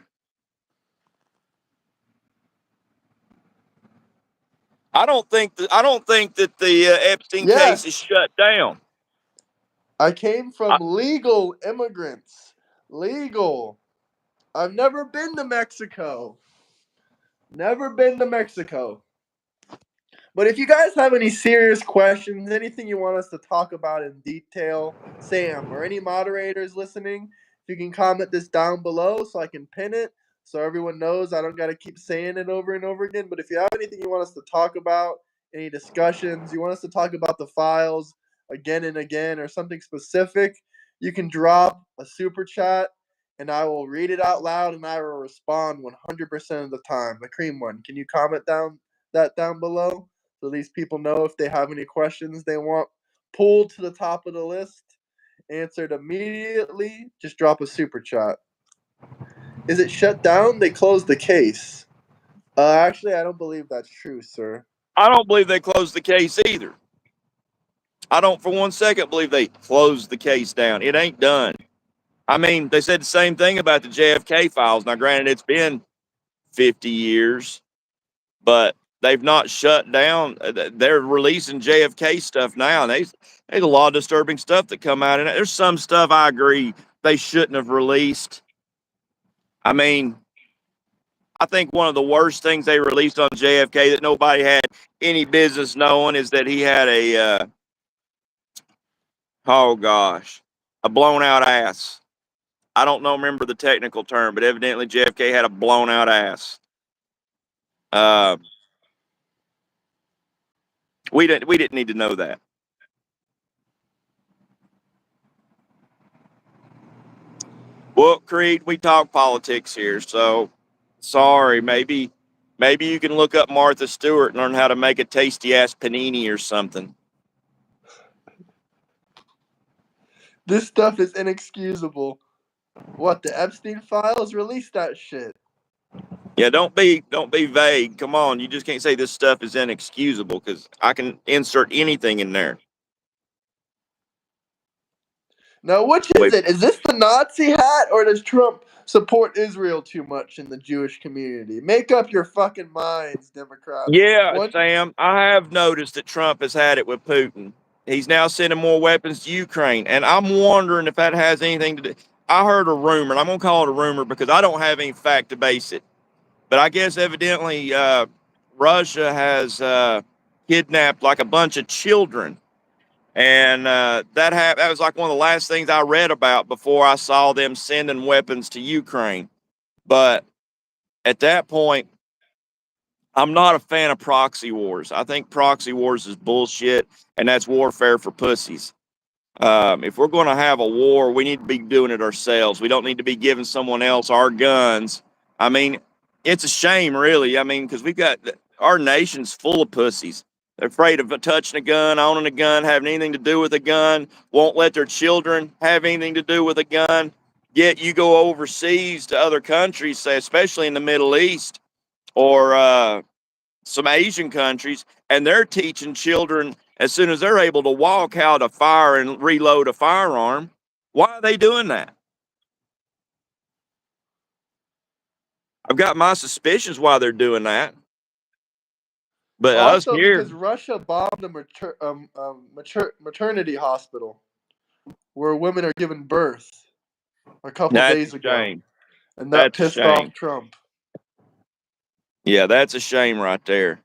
I don't think that the Epstein case is Yes, shut down. I came I, from legal immigrants. Legal. I've never been to Mexico. Never been to Mexico. But if you guys have any serious questions, anything you want us to talk about in detail, Sam or any moderators listening, if you can comment this down below so I can pin it so everyone knows I don't got to keep saying it over and over again. But if you have anything you want us to talk about, any discussions, you want us to talk about the files again and again or something specific, you can drop a super chat and I will read it out loud and I will respond 100% of the time. The cream one, can you comment down below? So these people know if they have any questions they want pulled to the top of the list, answered immediately, just drop a super chat. Is it shut down? They closed the case. Actually, I don't believe that's true, sir. I don't believe they closed the case either. I don't for one second believe they closed the case down. It ain't done. I mean, they said the same thing about the JFK files. Now, granted, it's been 50 years, but they've not shut down. They're releasing JFK stuff now. And there's a lot of disturbing stuff that come out. And there's some stuff I agree they shouldn't have released. I mean, I think one of the worst things they released on JFK that nobody had any business knowing is that he had oh gosh, a blown out ass. I don't know, remember the technical term, but evidently JFK had a blown out ass. Uh, we didn't need to know that. Well, Creed, we talk politics here, so sorry. Maybe you can look up Martha Stewart and learn how to make a tasty ass panini or something. This stuff is inexcusable. What, the Epstein files? Release that shit. Yeah, don't be vague. Come on, you just can't say this stuff is inexcusable because I can insert anything in there. Now, which is it? Is this the Nazi hat, or does Trump support Israel too much in the Jewish community? Make up your fucking minds, Democrats. Yeah, What? Sam, I have noticed that Trump has had it with Putin. He's now sending more weapons to Ukraine, and I'm wondering if that has anything to do. I heard a rumor, and I'm gonna call it a rumor because I don't have any fact to base it. But I guess evidently Russia has kidnapped like a bunch of children, and that was like one of the last things I read about before I saw them sending weapons to Ukraine. But at that point, I'm not a fan of proxy wars. I think proxy wars is bullshit, and that's warfare for pussies. If we're going to have a war, we need to be doing it ourselves. We don't need to be giving someone else our guns. I mean, it's a shame, really. I mean, because we've got our nation's full of pussies. They're afraid of touching a gun, owning a gun, having anything to do with a gun, won't let their children have anything to do with a gun. Yet you go overseas to other countries, say, especially in the Middle East or some Asian countries, and they're teaching children as soon as they're able to walk how to fire and reload a firearm. Why are they doing that? I've got my suspicions why they're doing that. But us Also, here, because Russia bombed a maternity hospital where women are giving birth a couple that's days a ago, shame. and that That's a pissed off shame. Trump. Yeah, that's a shame right there.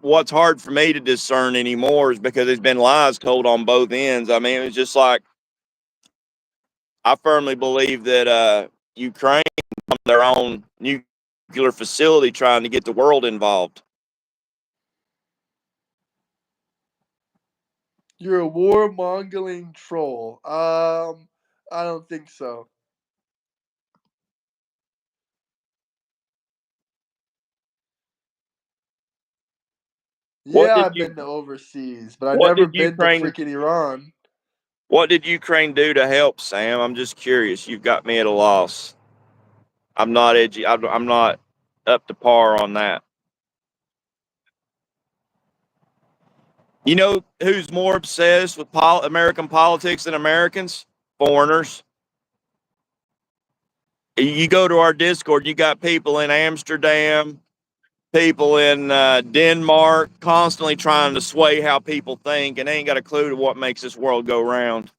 What's hard for me to discern anymore is because there's been lies told on both ends. I mean, it's just like I firmly believe that Ukraine on their own nuclear facility trying to get the world involved. You're a warmongering troll. I don't think so. What Yeah, did I've you been to overseas, but I've what never did been to Ukraine freaking Iran. what did Ukraine do to help, Sam? I'm just curious. You've got me at a loss. I'm not edgy. I'm not up to par on that. You know who's more obsessed with American politics than Americans? Foreigners. You go to our Discord, you got people in Amsterdam, people in Denmark, constantly trying to sway how people think, and they ain't got a clue to what makes this world go round.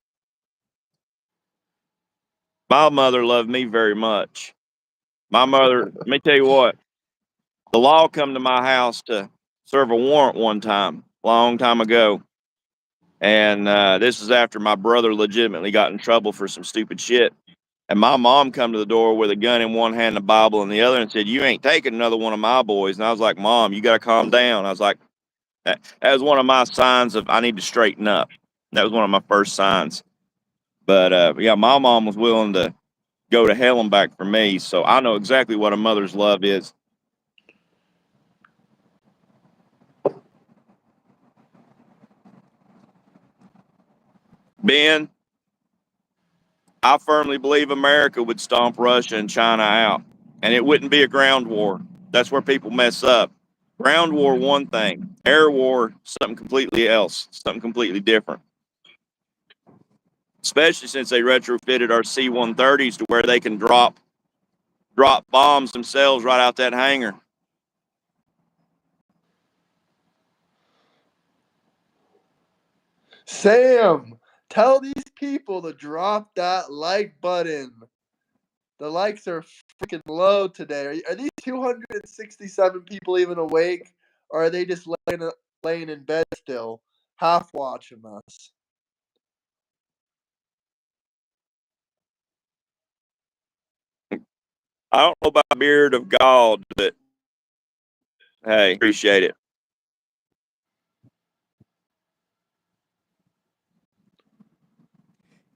My mother loved me very much. My mother, let me tell you what, the law come to my house to serve a warrant one time, long time ago. And this is after my brother legitimately got in trouble for some stupid shit. And my mom come to the door with a gun in one hand and a Bible in the other and said, "You ain't taking another one of my boys." And I was like, "Mom, you got to calm down." I was like, that was one of my signs of I need to straighten up. That was one of my first signs. But yeah, my mom was willing to go to hell and back for me. So I know exactly what a mother's love is. Ben, I firmly believe America would stomp Russia and China out, and it wouldn't be a ground war. That's where people mess up. Ground war, one thing. Air war, something completely else, something completely different. Especially since they retrofitted our C-130s to where they can drop bombs themselves right out that hangar. Sam, tell these people to drop that like button. The likes are freaking low today. Are these 267 people even awake? Or are they just laying in bed still, half watching us? I don't know about beard of God, but hey, appreciate it.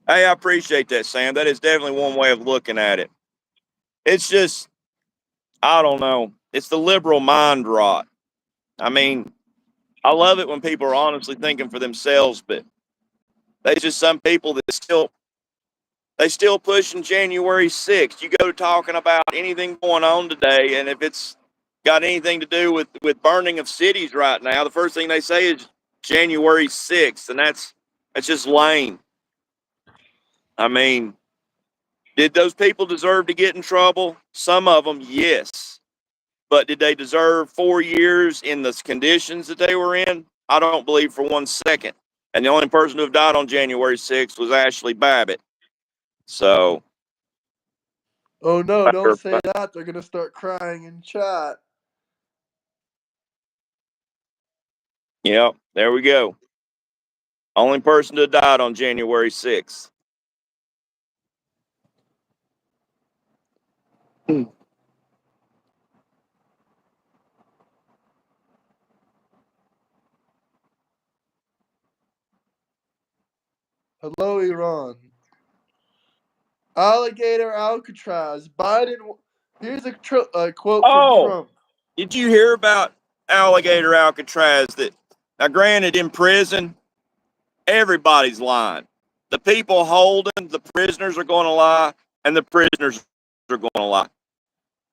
Hey, I appreciate that, Sam. That is definitely one way of looking at it. It's just, I don't know. It's the liberal mind rot. I mean, I love it when people are honestly thinking for themselves, but there's just some people that still They still pushing January 6th. You go talking about anything going on today, and if it's got anything to do with burning of cities right now, the first thing they say is January 6th, and that's just lame. I mean, did those people deserve to get in trouble? Some of them, yes. But did they deserve 4 years in the conditions that they were in? I don't believe for 1 second. And the only person who have died on January 6th was Ashley Babbitt. So, Oh no, don't say that. They're gonna start crying in chat. yep, there we go. Only person that died on January 6th. Hello, Iran. Alligator Alcatraz. Biden. Here's a quote from Oh, Trump. did you hear about Alligator Alcatraz? That now, granted, in prison, everybody's lying. The people holding the prisoners are going to lie, and the prisoners are going to lie.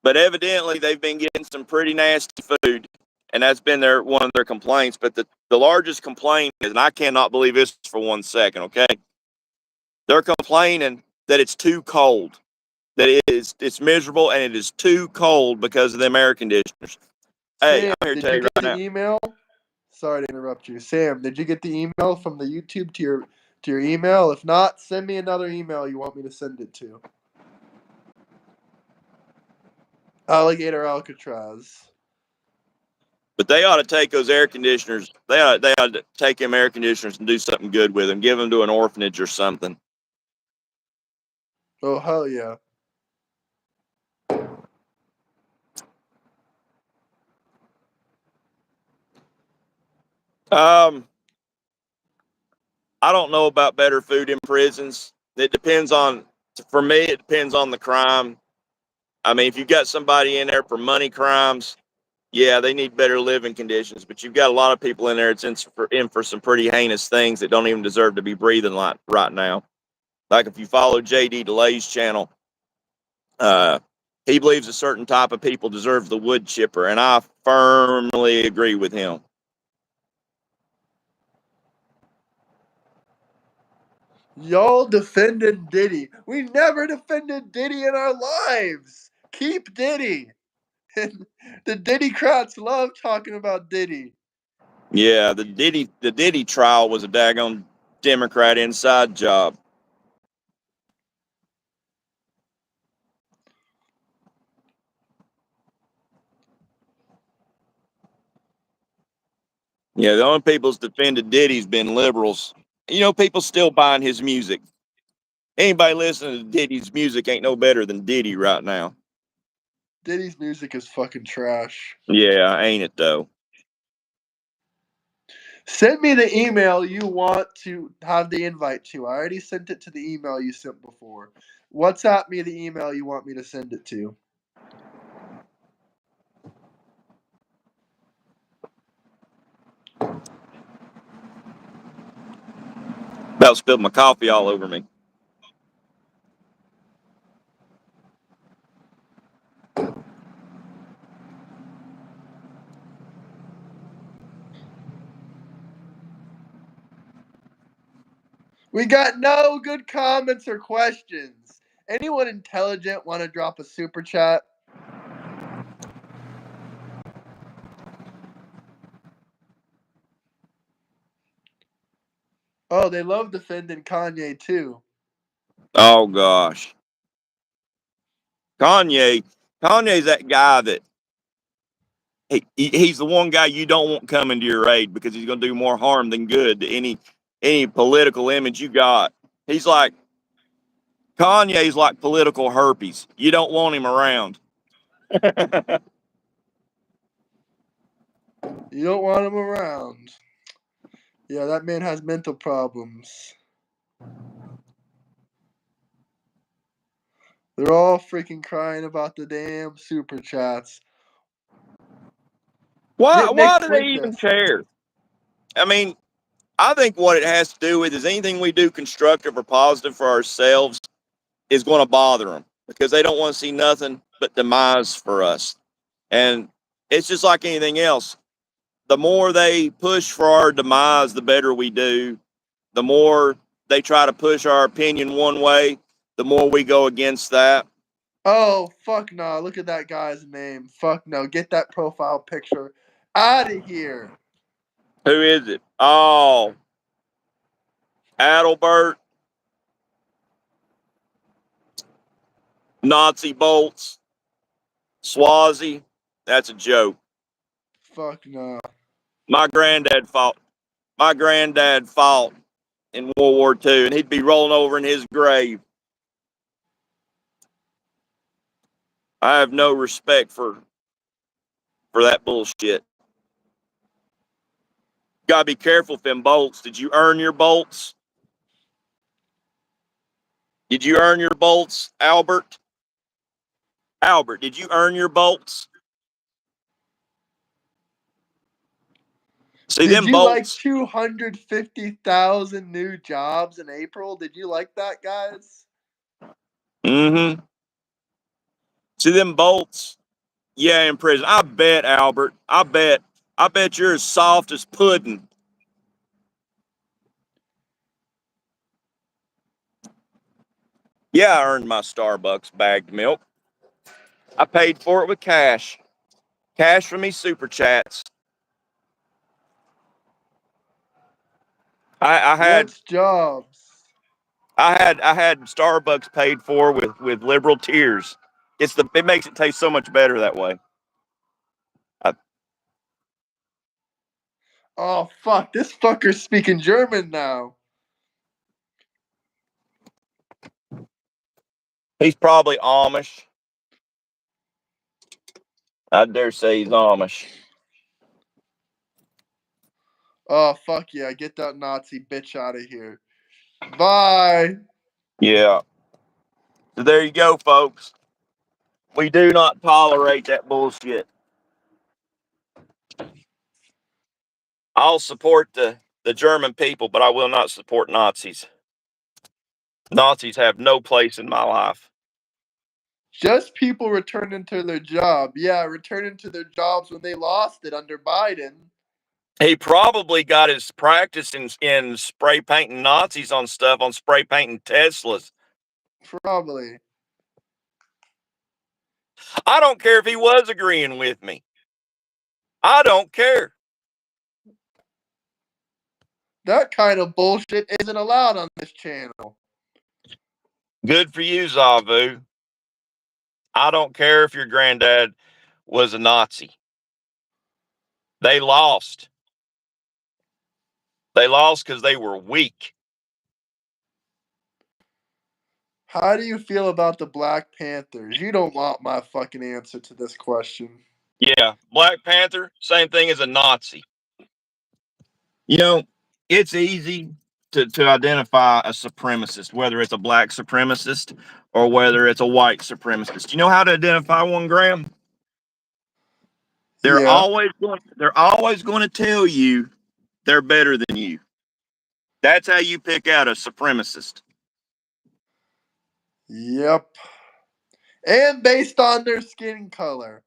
But evidently, they've been getting some pretty nasty food, and that's been one of their complaints. But the largest complaint is, and I cannot believe this for 1 second, okay? They're complaining that it's too cold, that it's miserable, and it is too cold because of the air conditioners. Hey, Sam, I'm here to did tell you you get right the now. email? Sorry to interrupt you. Sam, did you get the email from the YouTube to your email? If not, send me another email you want me to send it to. Alligator Alcatraz. But they ought to take those air conditioners. They ought to take them air conditioners and do something good with them. Give them to an orphanage or something. Oh, hell yeah. I don't know about better food in prisons. It depends on, for me, it depends on the crime. I mean, if you've got somebody in there for money crimes, yeah, they need better living conditions. But you've got a lot of people in there that's in for some pretty heinous things that don't even deserve to be breathing like right now. Like if you follow JD DeLay's channel, he believes a certain type of people deserve the wood chipper, and I firmly agree with him. Y'all defended Diddy. We never defended Diddy in our lives. Keep Diddy. The Diddycrats love talking about Diddy. Yeah, the Diddy trial was a daggone Democrat inside job. Yeah, the only people that's defended Diddy's been liberals. You know, people still buying his music. Anybody listening to Diddy's music ain't no better than Diddy right now. Diddy's music is fucking trash. Yeah, ain't it though? Send me the email you want to have the invite to. I already sent it to the email you sent before. WhatsApp me the email you want me to send it to. About spilled my coffee all over me. We got no good comments or questions. Anyone intelligent want to drop a super chat? Oh, they love defending Kanye too. Oh gosh. Kanye's that guy that he's the one guy you don't want coming to your aid because he's going to do more harm than good to any political image you got. Kanye's like political herpes. You don't want him around. You don't want him around. Yeah, that man has mental problems. They're all freaking crying about the damn super chats. Why Nick do they even Fuentes. care? I mean, I think what it has to do with is anything we do constructive or positive for ourselves, is going to bother them because they don't want to see nothing but demise for us. And it's just like anything else. The more they push for our demise, the better we do. The more they try to push our opinion one way, the more we go against that. Oh, fuck no. Look at that guy's name. Fuck no. Get that profile picture out of here. Who is it? Oh, Adelbert, Nazi bolts, Swazi. That's a joke. Fuck no. My granddad fought. My granddad fought in World War II, and he'd be rolling over in his grave. I have no respect for that bullshit. Gotta be careful with them bolts. Did you earn your bolts? Did you earn your bolts, Albert? Albert, did you earn your bolts? See Did them you like bolts? 250,000 new jobs in April? Did you like that, guys? Mm-hmm. See them bolts? Yeah, in prison. I bet, Albert. I bet you're as soft as pudding. Yeah, I earned my Starbucks bagged milk. I paid for it with cash. Cash from me super chats. I had What's jobs? I had Starbucks paid for with liberal tears. It makes it taste so much better that way. Oh, fuck. This fucker's speaking German now. He's probably Amish. I dare say he's Amish. Oh, fuck yeah. Get that Nazi bitch out of here. Bye. Yeah. So there you go, folks. We do not tolerate that bullshit. I'll support the German people, but I will not support Nazis. Nazis have no place in my life. Just people returning to their job. Yeah, returning to their jobs when they lost it under Biden. He probably got his practice in spray painting Nazis on stuff, on spray painting Teslas. Probably. I don't care if he was agreeing with me. I don't care. That kind of bullshit isn't allowed on this channel. Good for you, Zavu. I don't care if your granddad was a Nazi. They lost. They lost because they were weak. How do you feel about the Black Panthers? You don't want my fucking answer to this question. Yeah, Black Panther, same thing as a Nazi. You know, it's easy to identify a supremacist, whether it's a black supremacist or whether it's a white supremacist. You know how to identify one, Graham? They're Yeah. always going to tell you they're better than you. That's how you pick out a supremacist. Yep. And based on their skin color.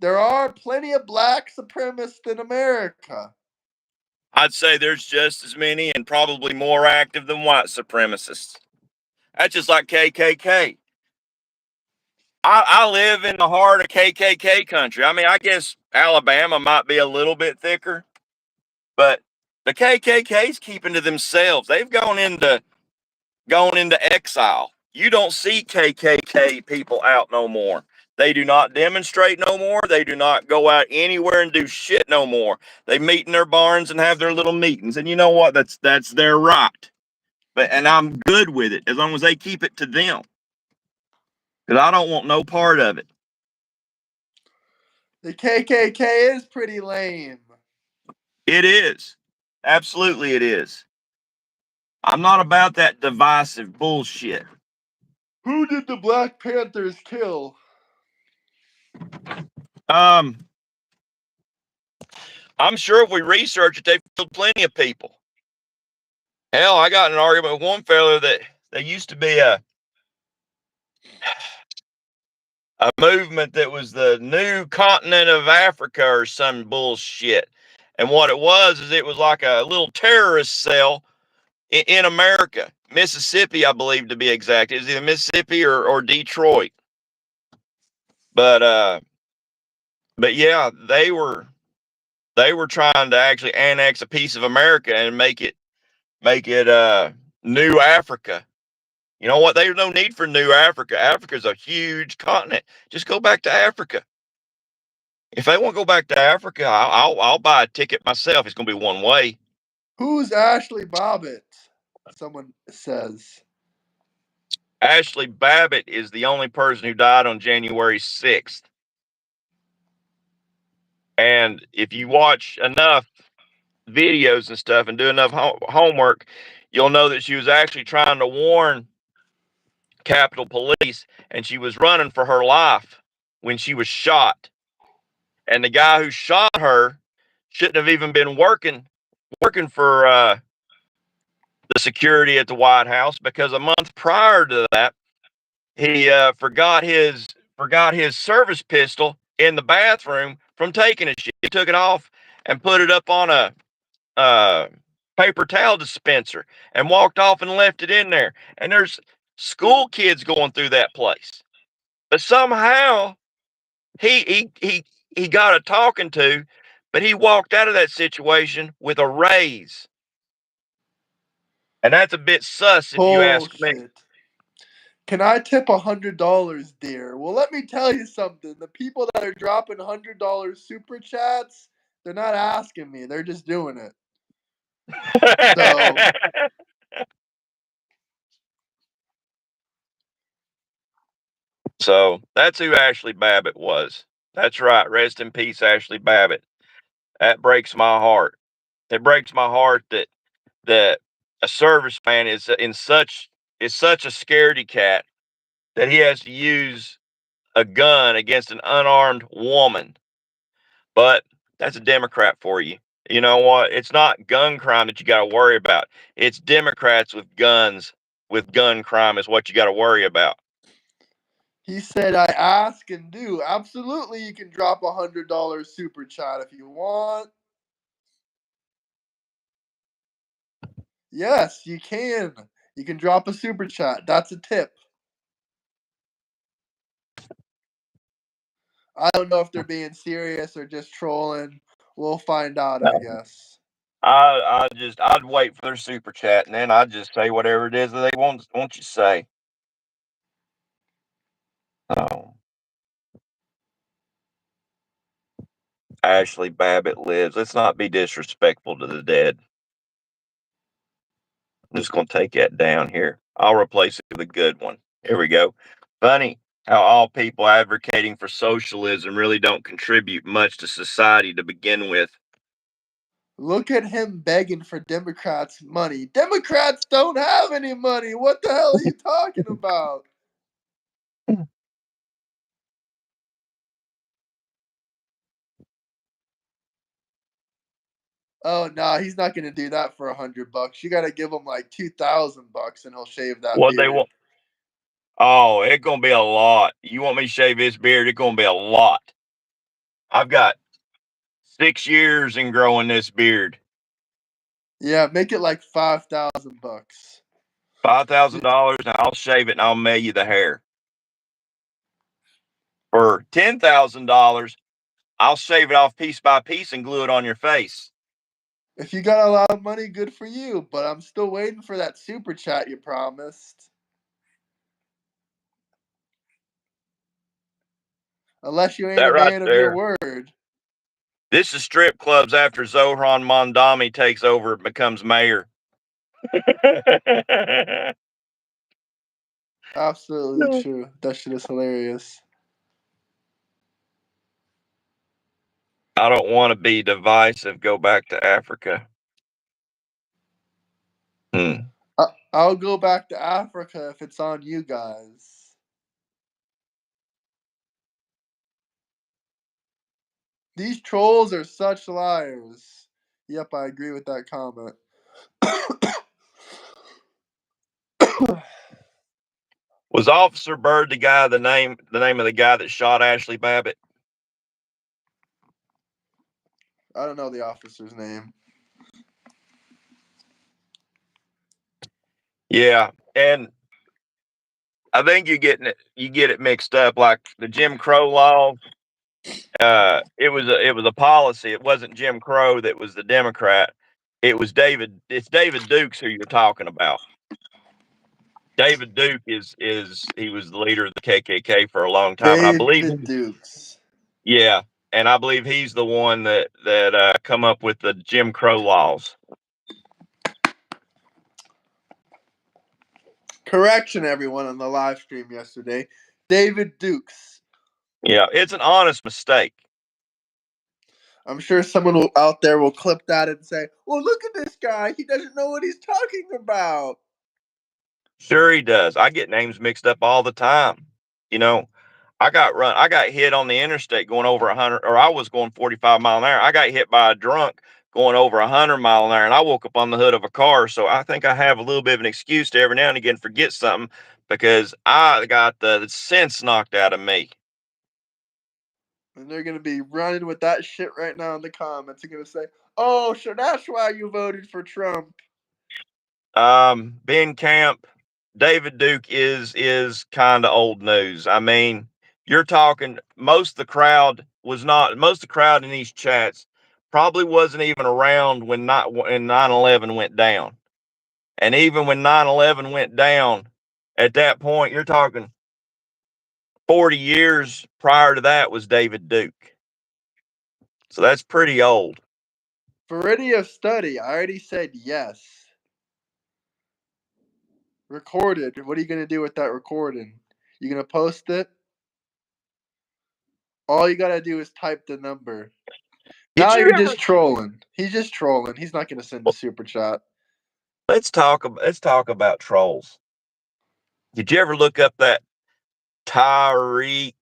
There are plenty of black supremacists in America. I'd say there's just as many and probably more active than white supremacists. That's just like KKK. I live in the heart of KKK country. I mean, I guess Alabama might be a little bit thicker, but the KKK's keeping to themselves. They've gone into exile. You don't see KKK people out no more. They do not demonstrate no more. They do not go out anywhere and do shit no more. They meet in their barns and have their little meetings. And you know what? That's their right. And I'm good with it as long as they keep it to them. Because I don't want no part of it. The KKK is pretty lame. It is. Absolutely it is. I'm not about that divisive bullshit. Who did the Black Panthers kill? I'm sure if we research it, they've killed plenty of people. Hell, I got in an argument with one fella that used to be A movement that was the new continent of Africa or some bullshit. And what it was is it was like a little terrorist cell in America, Mississippi, I believe, to be exact. Is it Mississippi or Detroit? But yeah, they were trying to actually annex a piece of America and make it new Africa. You know what? There's no need for new Africa. Africa's a huge continent. Just go back to Africa. If they want to go back to Africa, I'll buy a ticket myself. It's going to be one way. Who's Ashley Bobbitt? Someone says. Ashley Babbitt is the only person who died on January 6th. And if you watch enough videos and stuff and do enough homework, you'll know that she was actually trying to warn Capitol Police, and she was running for her life when she was shot. And the guy who shot her shouldn't have even been working for the security at the White House, because a month prior to that, he forgot his service pistol in the bathroom from taking a shit. He took it off and put it up on a paper towel dispenser and walked off and left it in there. And there's school kids going through that place, but somehow he got a talking to, but he walked out of that situation with a raise. And that's a bit sus if you ask me. Bullshit. Can I tip $100, dear? Well, let me tell you something. The people that are dropping $100 super chats, they're not asking me. They're just doing it. So So that's who Ashley Babbitt was. That's right. Rest in peace, Ashley Babbitt. That breaks my heart. It breaks my heart that a serviceman is such a scaredy cat that he has to use a gun against an unarmed woman. But that's a Democrat for you. You know what? It's not gun crime that you got to worry about. It's Democrats with guns, with gun crime is what you got to worry about. he said, I ask and do. Absolutely, you can drop $100 super chat if you want. Yes, you can. You can drop a super chat. That's a tip. I don't know if they're being serious or just trolling. We'll find out, I guess. I'd wait for their super chat, and then I'd just say whatever it is that they want you to say. Oh. Ashley Babbitt lives. Let's not be disrespectful to the dead. I'm just going to take that down here. I'll replace it with a good one. Here we go. Funny how all people advocating for socialism really don't contribute much to society to begin with. Look at him begging for Democrats' money. Democrats don't have any money. What the hell are you talking about? Oh no, he's not gonna do that for $100. You gotta give him like $2,000 and he'll shave that What they beard. want? Oh, it's gonna be a lot. You want me to shave his beard? It's gonna be a lot. I've got 6 years in growing this beard. Yeah, make it like $5,000. $5,000, and I'll shave it and I'll mail you the hair. For $10,000, I'll shave it off piece by piece and glue it on your face. If you got a lot of money, good for you. But I'm still waiting for that super chat you promised. Unless you ain't That a right man of your there. word. This is strip clubs after Zohran Mondami takes over and becomes mayor. Absolutely true. That shit is hilarious. I don't want to be divisive. Go back to Africa. I'll go back to Africa if it's on you guys. These trolls are such liars. Yep, I agree with that comment. Was Officer Byrd the guy? The name of the guy that shot Ashley Babbitt? I don't know the officer's name. Yeah, and I think you get it mixed up. Like the Jim Crow law, it was a policy. It wasn't Jim Crow that was the Democrat. It was David. It's David Dukes who you're talking about. David Duke is he was the leader of the KKK for a long time, and I believe David Dukes. yeah, and I believe he's the one that come up with the Jim Crow laws. Correction, everyone on the live stream yesterday. David Dukes. Yeah, it's an honest mistake. I'm sure someone out there will clip that and say, well, look at this guy. He doesn't know what he's talking about. Sure he does. I get names mixed up all the time. You know, I got hit on the interstate going over 100, or I was going 45 mile an hour. I got hit by a drunk going over 100 mile an hour, and I woke up on the hood of a car. So I think I have a little bit of an excuse to every now and again forget something because I got the sense knocked out of me. And they're going to be running with that shit right now in the comments. They're going to say, oh, so that's why you voted for Trump. Ben Camp, David Duke is kind of old news. I mean, you're talking most of the crowd in these chats probably wasn't even around when 9/11 went down. And even when 9/11 went down, at that point, you're talking 40 years prior to that was David Duke. So that's pretty old. Variety of study. I already said yes. Recorded. What are you going to do with that recording? You going to post it? All you got to do is type the number. Now you're just trolling. He's just trolling. He's not going to send a super chat. Let's talk about trolls. Did you ever look up that Tyreek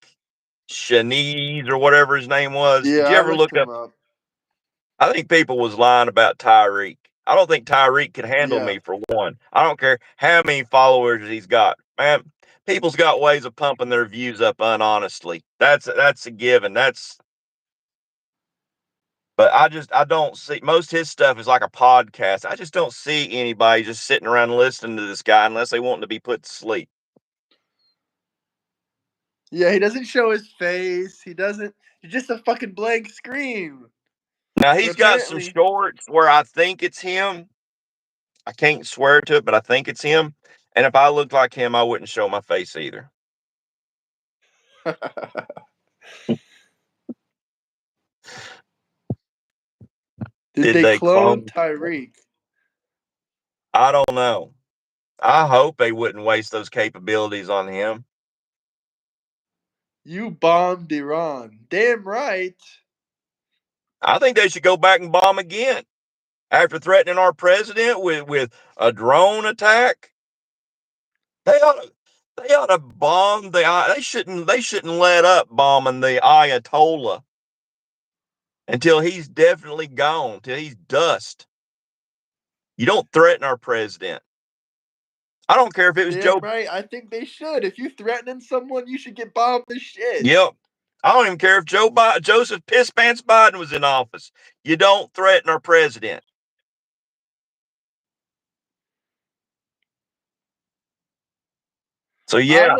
Shanice or whatever his name was? Yeah, Did you I ever looked look him up? up. I think people was lying about Tyreek. I don't think Tyreek can handle Yeah. me for one. I don't care how many followers he's got. Man, people's got ways of pumping their views up unhonestly. That's a given. But I don't see most of his stuff is like a podcast. I just don't see anybody just sitting around listening to this guy unless they want to be put to sleep. Yeah, he doesn't show his face. He doesn't. He's just a fucking blank screen. Now But he's got some apparently, shorts where I think it's him. I can't swear to it, but I think it's him. And if I looked like him, I wouldn't show my face either. did they clone Tyreek? I don't know. I hope they wouldn't waste those capabilities on him. You bombed Iran. Damn right. I think they should go back and bomb again after threatening our president with a drone attack. They ought to bomb they shouldn't let up bombing the Ayatollah until he's definitely gone, till he's dust. You don't threaten our president. I don't care if it was Damn Joe. right. I think they should. If you threatening someone, you should get bombed to shit. Yep. I don't even care if Joseph Piss Pants Biden was in office. You don't threaten our president. So yeah,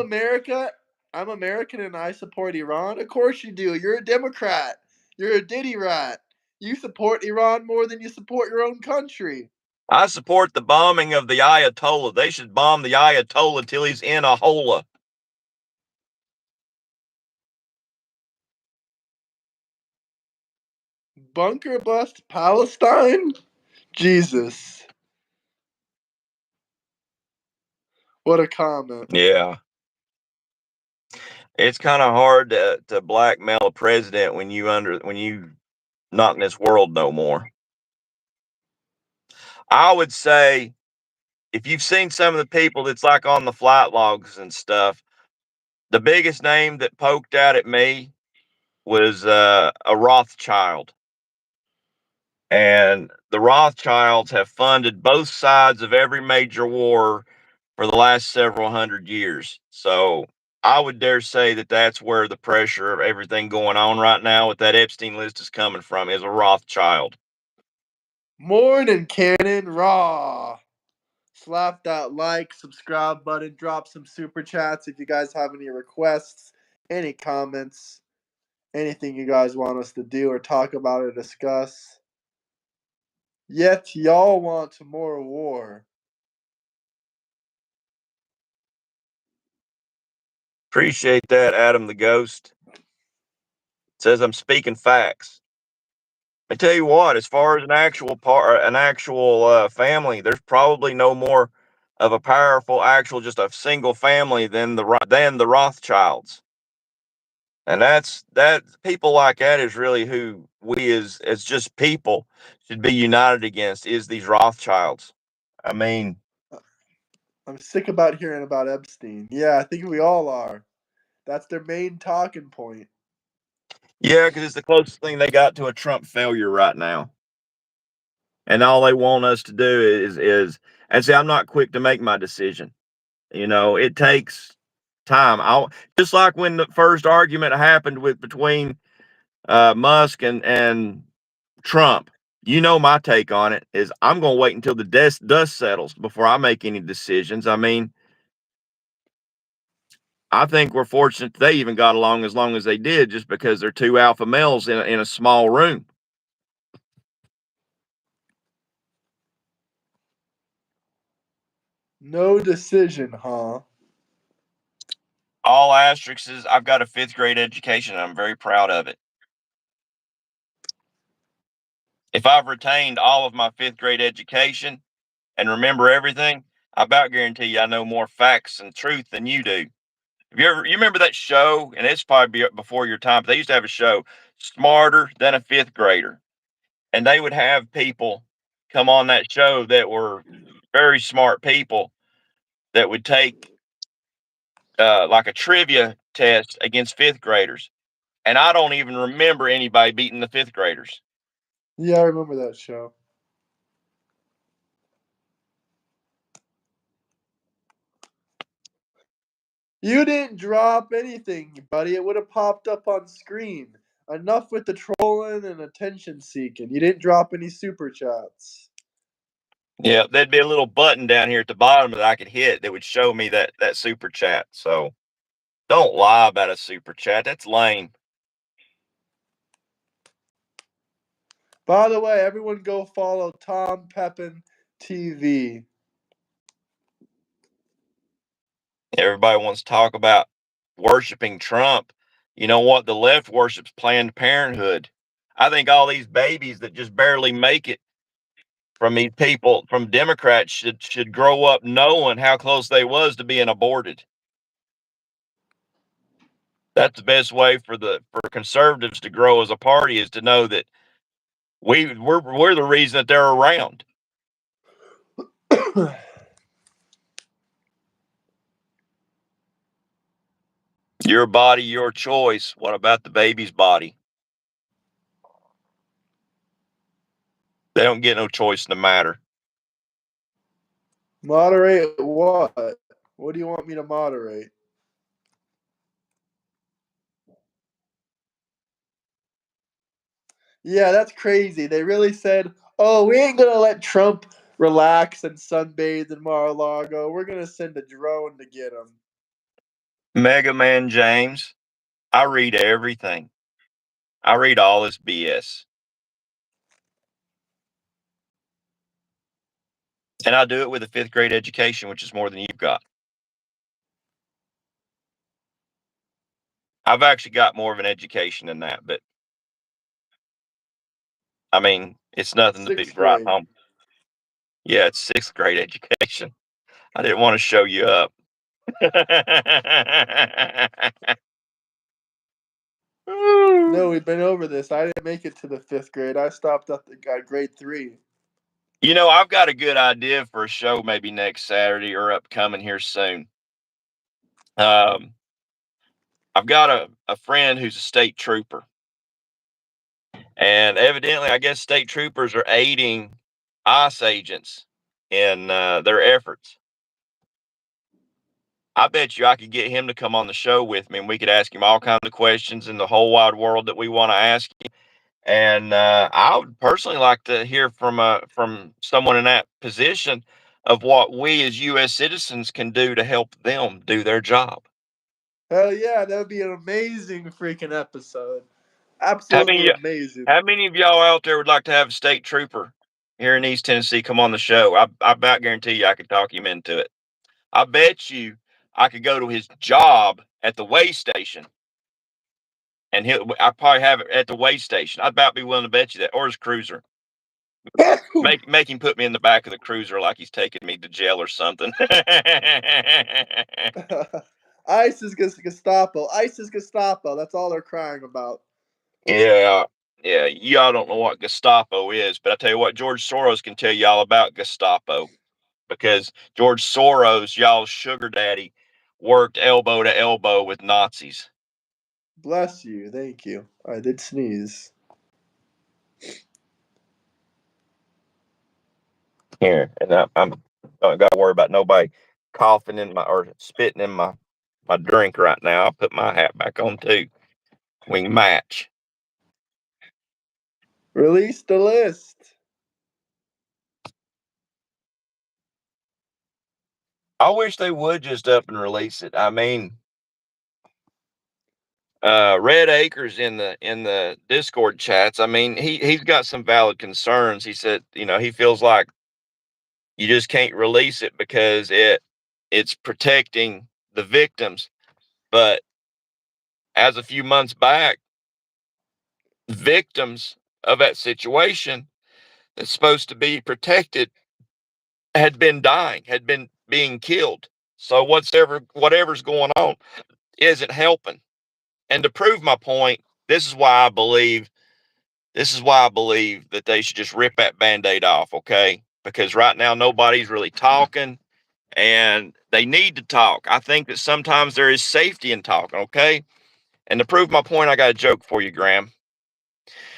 I'm American and I support Iran. Of course you do. You're a Democrat. You're a Diddy rat. You support Iran more than you support your own country. I support the bombing of the Ayatollah. They should bomb the Ayatollah until he's in a hole. Bunker bust Palestine? Jesus. What a comment. Yeah. It's kind of hard to blackmail a president when you not in this world no more. I would say if you've seen some of the people that's like on the flight logs and stuff, the biggest name that poked out at me was a Rothschild. And the Rothschilds have funded both sides of every major war for the last several hundred years. So I would dare say that that's where the pressure of everything going on right now with that Epstein list is coming from, is a Rothschild. Morning, Cannon Raw. Slap that like, subscribe button, drop some super chats if you guys have any requests, any comments, anything you guys want us to do or talk about or discuss. Yet y'all want more war. Appreciate that, Adam the Ghost. Says I'm speaking facts. I tell you what, as far as an actual family, there's probably no more of a powerful just a single family than the Rothschilds. And that people like that is really who we as just people should be united against, is these Rothschilds. I mean, I'm sick about hearing about Epstein. Yeah, I think we all are. That's their main talking point. yeah, because it's the closest thing they got to a Trump failure right now. And all they want us to do is and see, I'm not quick to make my decision. You know, it takes time. Just like when the first argument happened between Musk and Trump. You know, my take on it is I'm going to wait until the dust settles before I make any decisions. I mean, I think we're fortunate they even got along as long as they did, just because they're two alpha males in a small room. No decision, huh? All asterisks. I've got a 5th grade education, and I'm very proud of it. If I've retained all of my 5th grade education and remember everything, I about guarantee you I know more facts and truth than you do. You remember that show? And it's probably before your time, but they used to have a show, Smarter Than a 5th Grader. And they would have people come on that show that were very smart people that would take like a trivia test against 5th graders. And I don't even remember anybody beating the 5th graders. Yeah, I remember that show. You didn't drop anything, buddy. It would have popped up on screen. Enough with the trolling and attention seeking. You didn't drop any super chats. Yeah, there'd be a little button down here at the bottom that I could hit that would show me that super chat. So don't lie about a super chat. That's lame. By the way, everyone go follow Tom Pepin TV. Everybody wants to talk about worshiping Trump. You know what? The left worships Planned Parenthood. I think all these babies that just barely make it from these people, from Democrats, should grow up knowing how close they was to being aborted. That's the best way for conservatives to grow as a party, is to know that we're the reason that they're around. Your body, your choice. What about the baby's body? They don't get no choice in the matter. Moderate what? What do you want me to moderate? Yeah, that's crazy. They really said, oh, we ain't going to let Trump relax and sunbathe in Mar-a-Lago. We're going to send a drone to get him. Mega Man James, I read everything. I read all this BS. And I do it with a 5th grade education, which is more than you've got. I've actually got more of an education than that, but I mean, it's nothing to be 6th right grade. home. Yeah, it's 6th grade education. I didn't want to show you up. No, we've been over this. I didn't make it to the 5th grade. I stopped at grade 3. You know, I've got a good idea for a show maybe next Saturday or upcoming here soon. I've got a friend who's a state trooper. And evidently, I guess state troopers are aiding ICE agents in their efforts. I bet you I could get him to come on the show with me, and we could ask him all kinds of questions in the whole wide world that we want to ask him. And I would personally like to hear from someone in that position of what we as U.S. citizens can do to help them do their job. Hell yeah, that would be an amazing freaking episode. How Absolutely many amazing. how many of y'all out there would like to have a state trooper here in East Tennessee come on the show? I about guarantee you I could talk him into it. I bet you I could go to his job at the weigh station, and I'd probably have it at the weigh station. I'd about be willing to bet you that, or his cruiser. Make him put me in the back of the cruiser like he's taking me to jail or something. ISIS Gestapo. ISIS Gestapo. That's all they're crying about. Yeah, yeah. Y'all don't know what Gestapo is, but I tell you what, George Soros can tell y'all about Gestapo, because George Soros, y'all's sugar daddy, worked elbow to elbow with Nazis. Bless you. Thank you. I did sneeze. Here, and I'm don't got to worry about nobody coughing in my or spitting in my drink right now. I'll put my hat back on too. We can match. Release the list. I wish they would just up and release it. I mean, Red Acres in the Discord chats. I mean, he's got some valid concerns. He said, he feels like you just can't release it because it's protecting the victims. But as a few months back, victims of that situation that's supposed to be protected had been dying, had been being killed. So whatever's going on isn't helping. And to prove my point, this is why I believe that they should just rip that Band-Aid off, okay? Because right now nobody's really talking, and they need to talk. I think that sometimes there is safety in talking, okay? And to prove my point, I got a joke for you, Graham.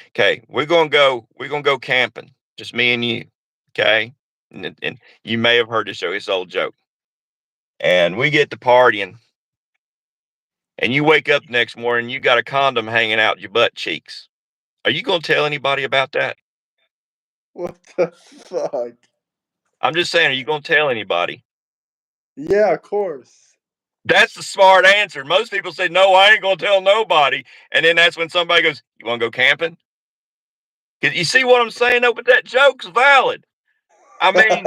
Okay, we're gonna go camping, just me and you, okay? And you may have heard this joke, it's an old joke. And we get to partying, and you wake up the next morning, you got a condom hanging out your butt cheeks. Are you gonna tell anybody about that? What the fuck? I'm just saying, are you gonna tell anybody? Yeah, of course. That's the smart answer. Most people say, no, I ain't gonna tell nobody. And then that's when somebody goes, you wanna go camping? You see what I'm saying though? But that joke's valid. I mean,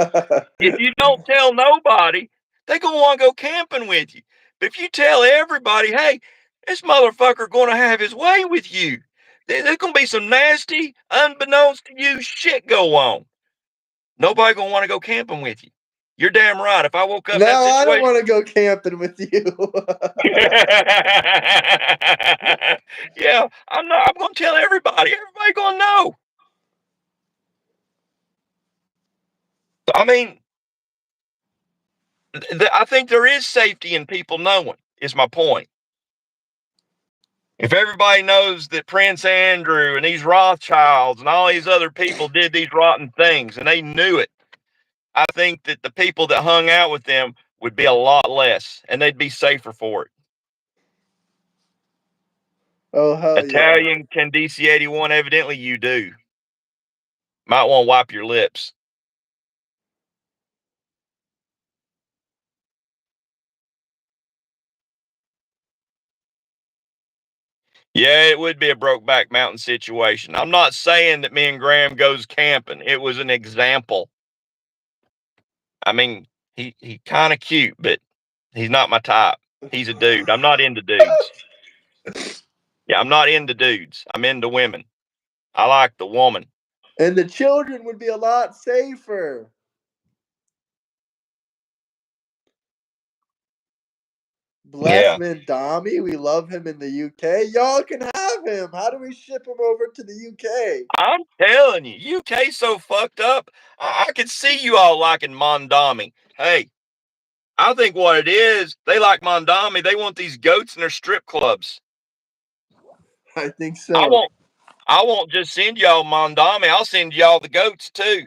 if you don't tell nobody, they gonna want to go camping with you. But if you tell everybody, hey, this motherfucker gonna have his way with you, there's gonna be some nasty, unbeknownst to you shit go on. Nobody gonna want to go camping with you. You're damn right. If I woke up in that Now I don't situation, want to go camping with you. yeah, I'm not. I'm gonna tell everybody. Everybody gonna know. I mean, I think there is safety in people knowing. Is my point. If everybody knows that Prince Andrew and these Rothschilds and all these other people did these rotten things and they knew it, I think that the people that hung out with them would be a lot less and they'd be safer for it. Oh, hell yeah. Italian can DC-81, evidently you do. Might want to wipe your lips. Yeah, it would be a Brokeback Mountain situation. I'm not saying that me and Graham goes camping. It was an example. I mean, he kind of cute, but he's not my type. He's a dude. I'm not into dudes. Yeah, I'm not into dudes. I'm into women. I like the woman. And the children would be a lot safer. Bless Yeah. Mandami, we love him in the UK. Y'all can have him. How do we ship him over to the UK? I'm telling you, UK so fucked up. I could see you all liking Mondami. Hey, I think what it is, they like Mondami. They want these goats in their strip clubs. I think I so. won't I won't just send y'all Mondami. I'll send y'all the goats too.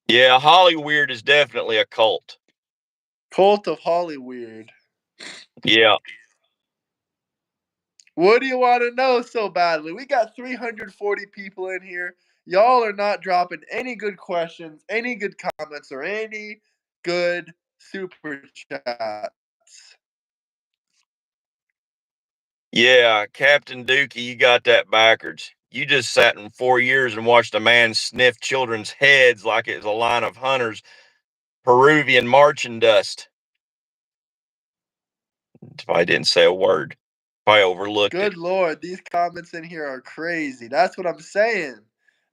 Yeah, Hollyweird is definitely a cult. Cult of Hollyweird. Yeah. What do you want to know so badly? We got 340 people in here. Y'all are not dropping any good questions, any good comments, or any good super chats. Yeah, Captain Dookie, you got that backwards. You just sat in 4 years and watched a man sniff children's heads like it was a line of hunters, Peruvian marching dust. If I didn't say a word, if I overlooked it. Good Lord, these comments in here are crazy. That's what I'm saying.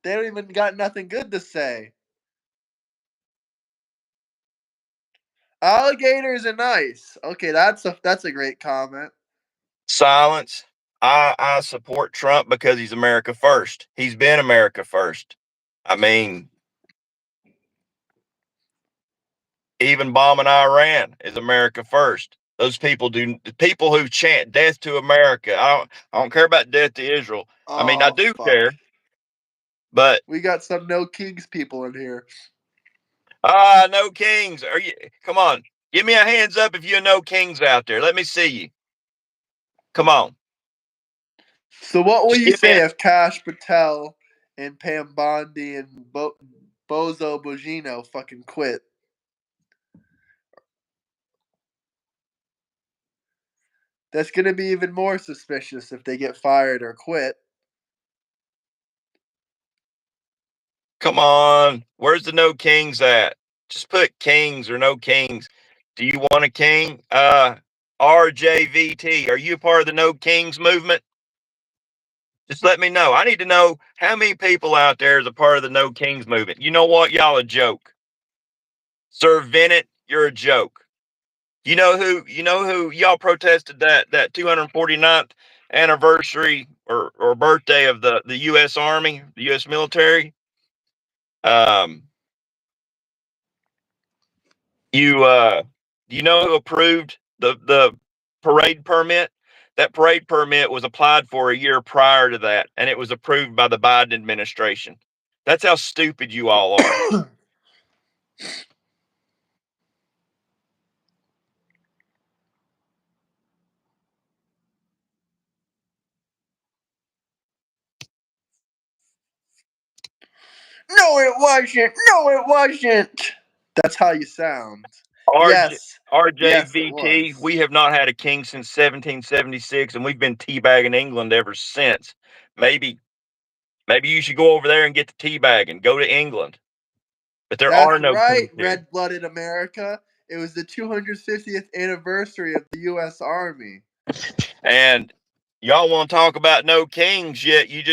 They don't even got nothing good to say. Alligators are nice. Okay, that's a great comment. Silence. I support Trump because he's America first. He's been America first. I mean, even bombing Iran is America first. Those people who chant death to America. I don't care about death to Israel. I mean, I Oh do fuck. care, but We got some no kings people in here. no kings. Come on. Give me a hands up if you know kings out there. Let me see you. Come on. So what will Just you give me say if Kash Patel and Pam Bondi and Bozo Bongino fucking quit? That's gonna be even more suspicious if they get fired or quit. Come on. Where's the no kings at? Just put kings or no kings. Do you want a king? RJVT, are you a part of the no kings movement? Just let me know. I need to know how many people out there is a part of the no kings movement. You know what? Y'all a joke. Sir Bennett, you're a joke. You know who y'all protested that 249th anniversary or birthday of the US Army, the US military? Um you know who approved the parade permit? That parade permit was applied for a year prior to that, and it was approved by the Biden administration. That's how stupid you all are. No, it wasn't. No, it wasn't. That's how you sound. RJ, Yes. Yes, it RJVT, was. we have not had a king since 1776, and we've been teabagging England ever since. Maybe, maybe you should go over there and get the teabag and go to England. But there are That's no right, kings here. red-blooded America. It was the 250th anniversary of the U.S. Army. And y'all want to talk about no kings, yet you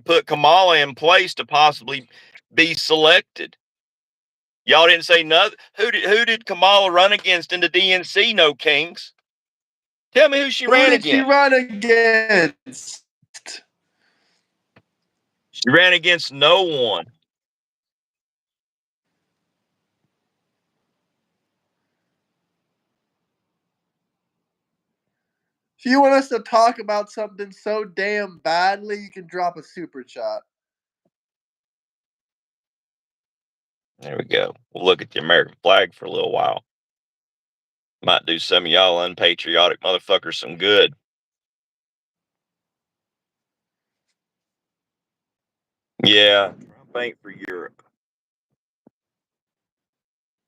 put Kamala in place to possibly be selected. Y'all didn't say nothing. Who did Kamala run against in the DNC? No kings. Tell me who she Who ran did she against. run against? She ran against no one. If you want us to talk about something so damn badly, you can drop a super chat. There we go. We'll look at the American flag for a little while. Might do some of y'all unpatriotic motherfuckers some good. Yeah, Trump ain't for Europe.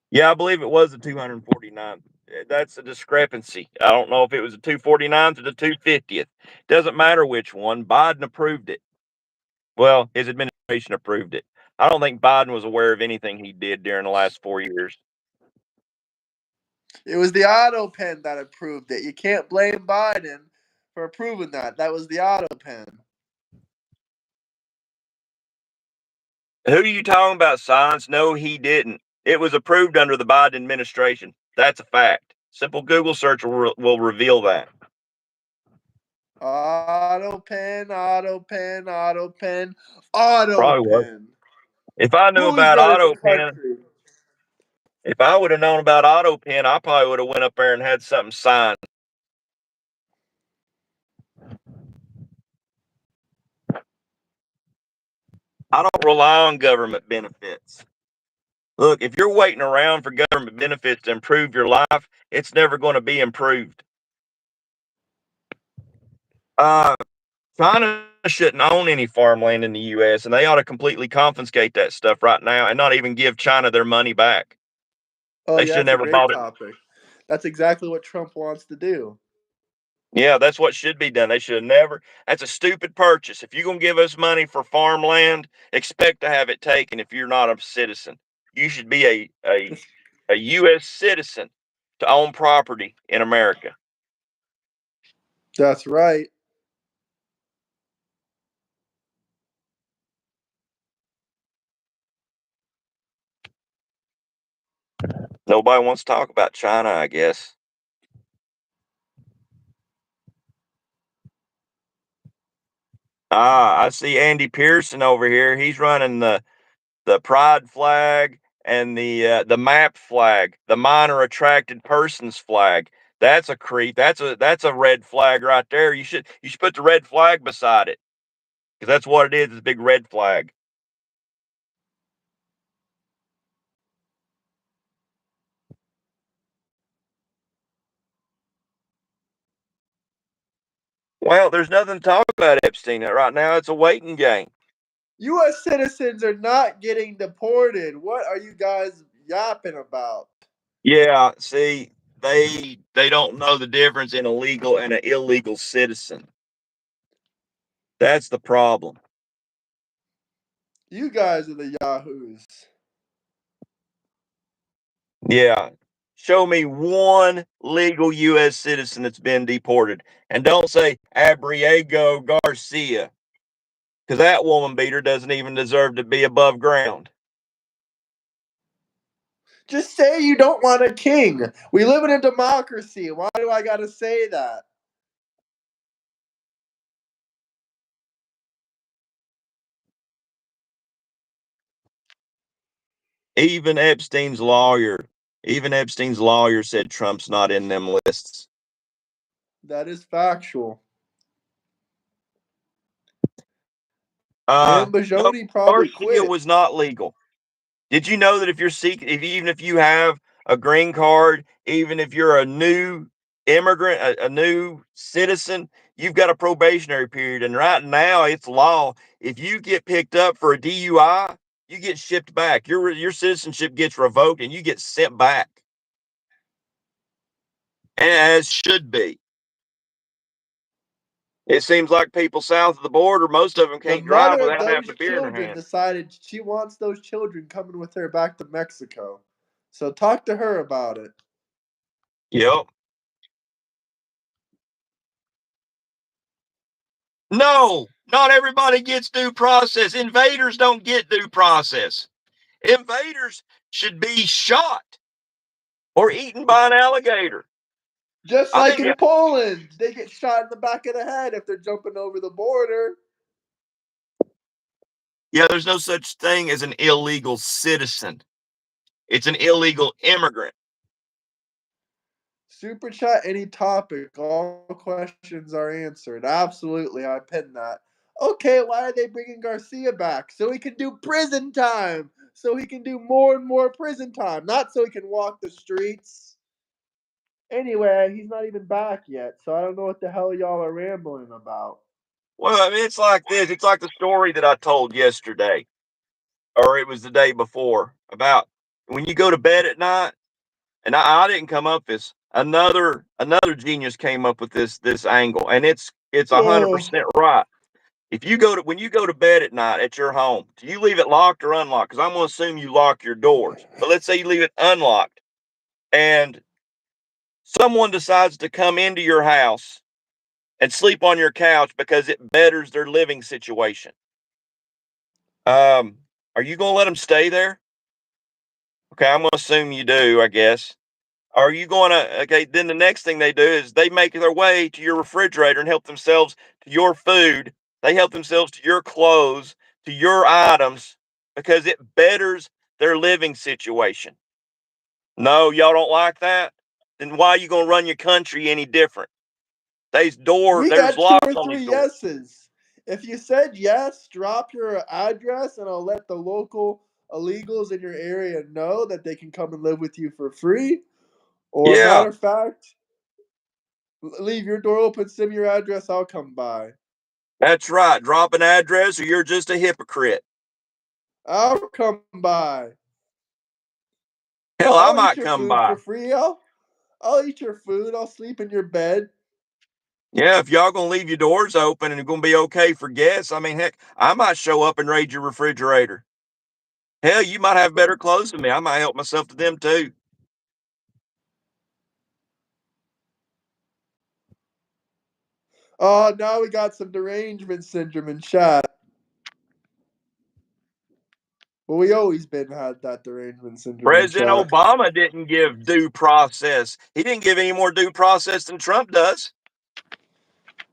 Yeah, I believe it was the 249th. That's a discrepancy. I don't know if it was the 249th or the 250th. Doesn't matter which one. Biden approved it. Well, his administration approved it. I don't think Biden was aware of anything he did during the last 4 years. It was the auto pen that approved it. You can't blame Biden for approving that. That was the auto pen. Who are you talking about, Science? No, he didn't. It was approved under the Biden administration. That's a fact. Simple Google search will reveal that. Auto pen, auto pen, auto pen, auto Probably was. pen. If I knew Who's about running the AutoPen, country? if I would have known about AutoPen, I probably would have went up there and had something signed. I don't rely on government benefits. Look, if you're waiting around for government benefits to improve your life, it's never going to be improved. China shouldn't own any farmland in the U.S., and they ought to completely confiscate that stuff right now and not even give China their money back. Oh, They yeah, should that's a never great bought it. topic. That's exactly what Trump wants to do. Yeah, that's what should be done. They should have never. That's a stupid purchase. If you're going to give us money for farmland, expect to have it taken if you're not a citizen. You should be Just a U.S. citizen to own property in America. That's right. Nobody wants to talk about China, I guess. I see Andy Pearson over here. He's running the pride flag and the MAP flag, the minor attracted persons flag. That's a creep. That's a red flag right there. You should put the red flag beside it because that's what it is. It's a big red flag. Well, there's nothing to talk about Epstein right now. It's a waiting game. U.S. citizens are not getting deported. What are you guys yapping about? Yeah, see, they don't know the difference in a legal and an illegal citizen. That's the problem. You guys are the yahoos. Yeah. Show me one legal U.S. citizen that's been deported. And don't say Abriego Garcia, because that woman beater doesn't even deserve to be above ground. Just say you don't want a king. We live in a democracy. Why do I gotta say that? Even Epstein's lawyer, even Epstein's lawyer said Trump's not in them lists. That is factual. Uh, And no, Bajoni probably Garcia quit. was not legal. Did you know that if you're seeking, even if you have a green card, even if you're a new immigrant, a new citizen, you've got a probationary period. And right now, it's law. If you get picked up for a DUI, you get shipped back. Your citizenship gets revoked, and you get sent back, as should be. It seems like people south of the border, most of them The can't drive mother of without having those a beer in their children hand. decided she wants those children coming with her back to Mexico. So talk to her about it. Yep. No, not everybody gets due process. Invaders don't get due process. Invaders should be shot or eaten by an alligator. Just I like think, in Poland, they get shot in the back of the head if they're jumping over the border. yeah, there's no such thing as an illegal citizen. It's an illegal immigrant. Super chat any topic. All questions are answered. Absolutely, I pin that. Okay, why are they bringing Garcia back? So he can do prison time. So he can do more and more prison time. Not so he can walk the streets. Anyway, he's not even back yet, so I don't know what the hell y'all are rambling about. Well, I mean, it's like this. It's like the story that I told yesterday, or it was the day before, about when you go to bed at night. And I didn't come up with this. Another genius came up with this angle, and it's Oh, 100% right. If you go to when you go to bed at night at your home, do you leave it locked or unlocked? Because I'm going to assume you lock your doors. But let's say you leave it unlocked, and someone decides to come into your house and sleep on your couch because it betters their living situation. Um, are you going to let them stay there? Okay, I'm going to assume you do, I guess. Are you going to, okay, then the next thing they do is they make their way to your refrigerator and help themselves to your food. They help themselves to your clothes, to your items, because it betters their living situation. No, y'all don't like that? Then why are you going to run your country any different? we There's got two locks or on these three doors. yeses. If you said yes, drop your address and I'll let the local illegals in your area know that they can come and live with you for free. Or Yeah, matter of fact, leave your door open, send me your address, I'll come by. that's right. Drop an address or you're just a hypocrite. I'll come by. Hell, I I'll eat might your come food by. for free. I'll eat your food. I'll sleep in your bed. Yeah, if y'all gonna leave your doors open and it's gonna be okay for guests, I mean, heck, I might show up and raid your refrigerator. Hell, you might have better clothes than me. I might help myself to them too. Oh, now we got some derangement syndrome in chat. Well, we always been had that derangement syndrome in President chat. Obama didn't give due process. He didn't give any more due process than Trump does.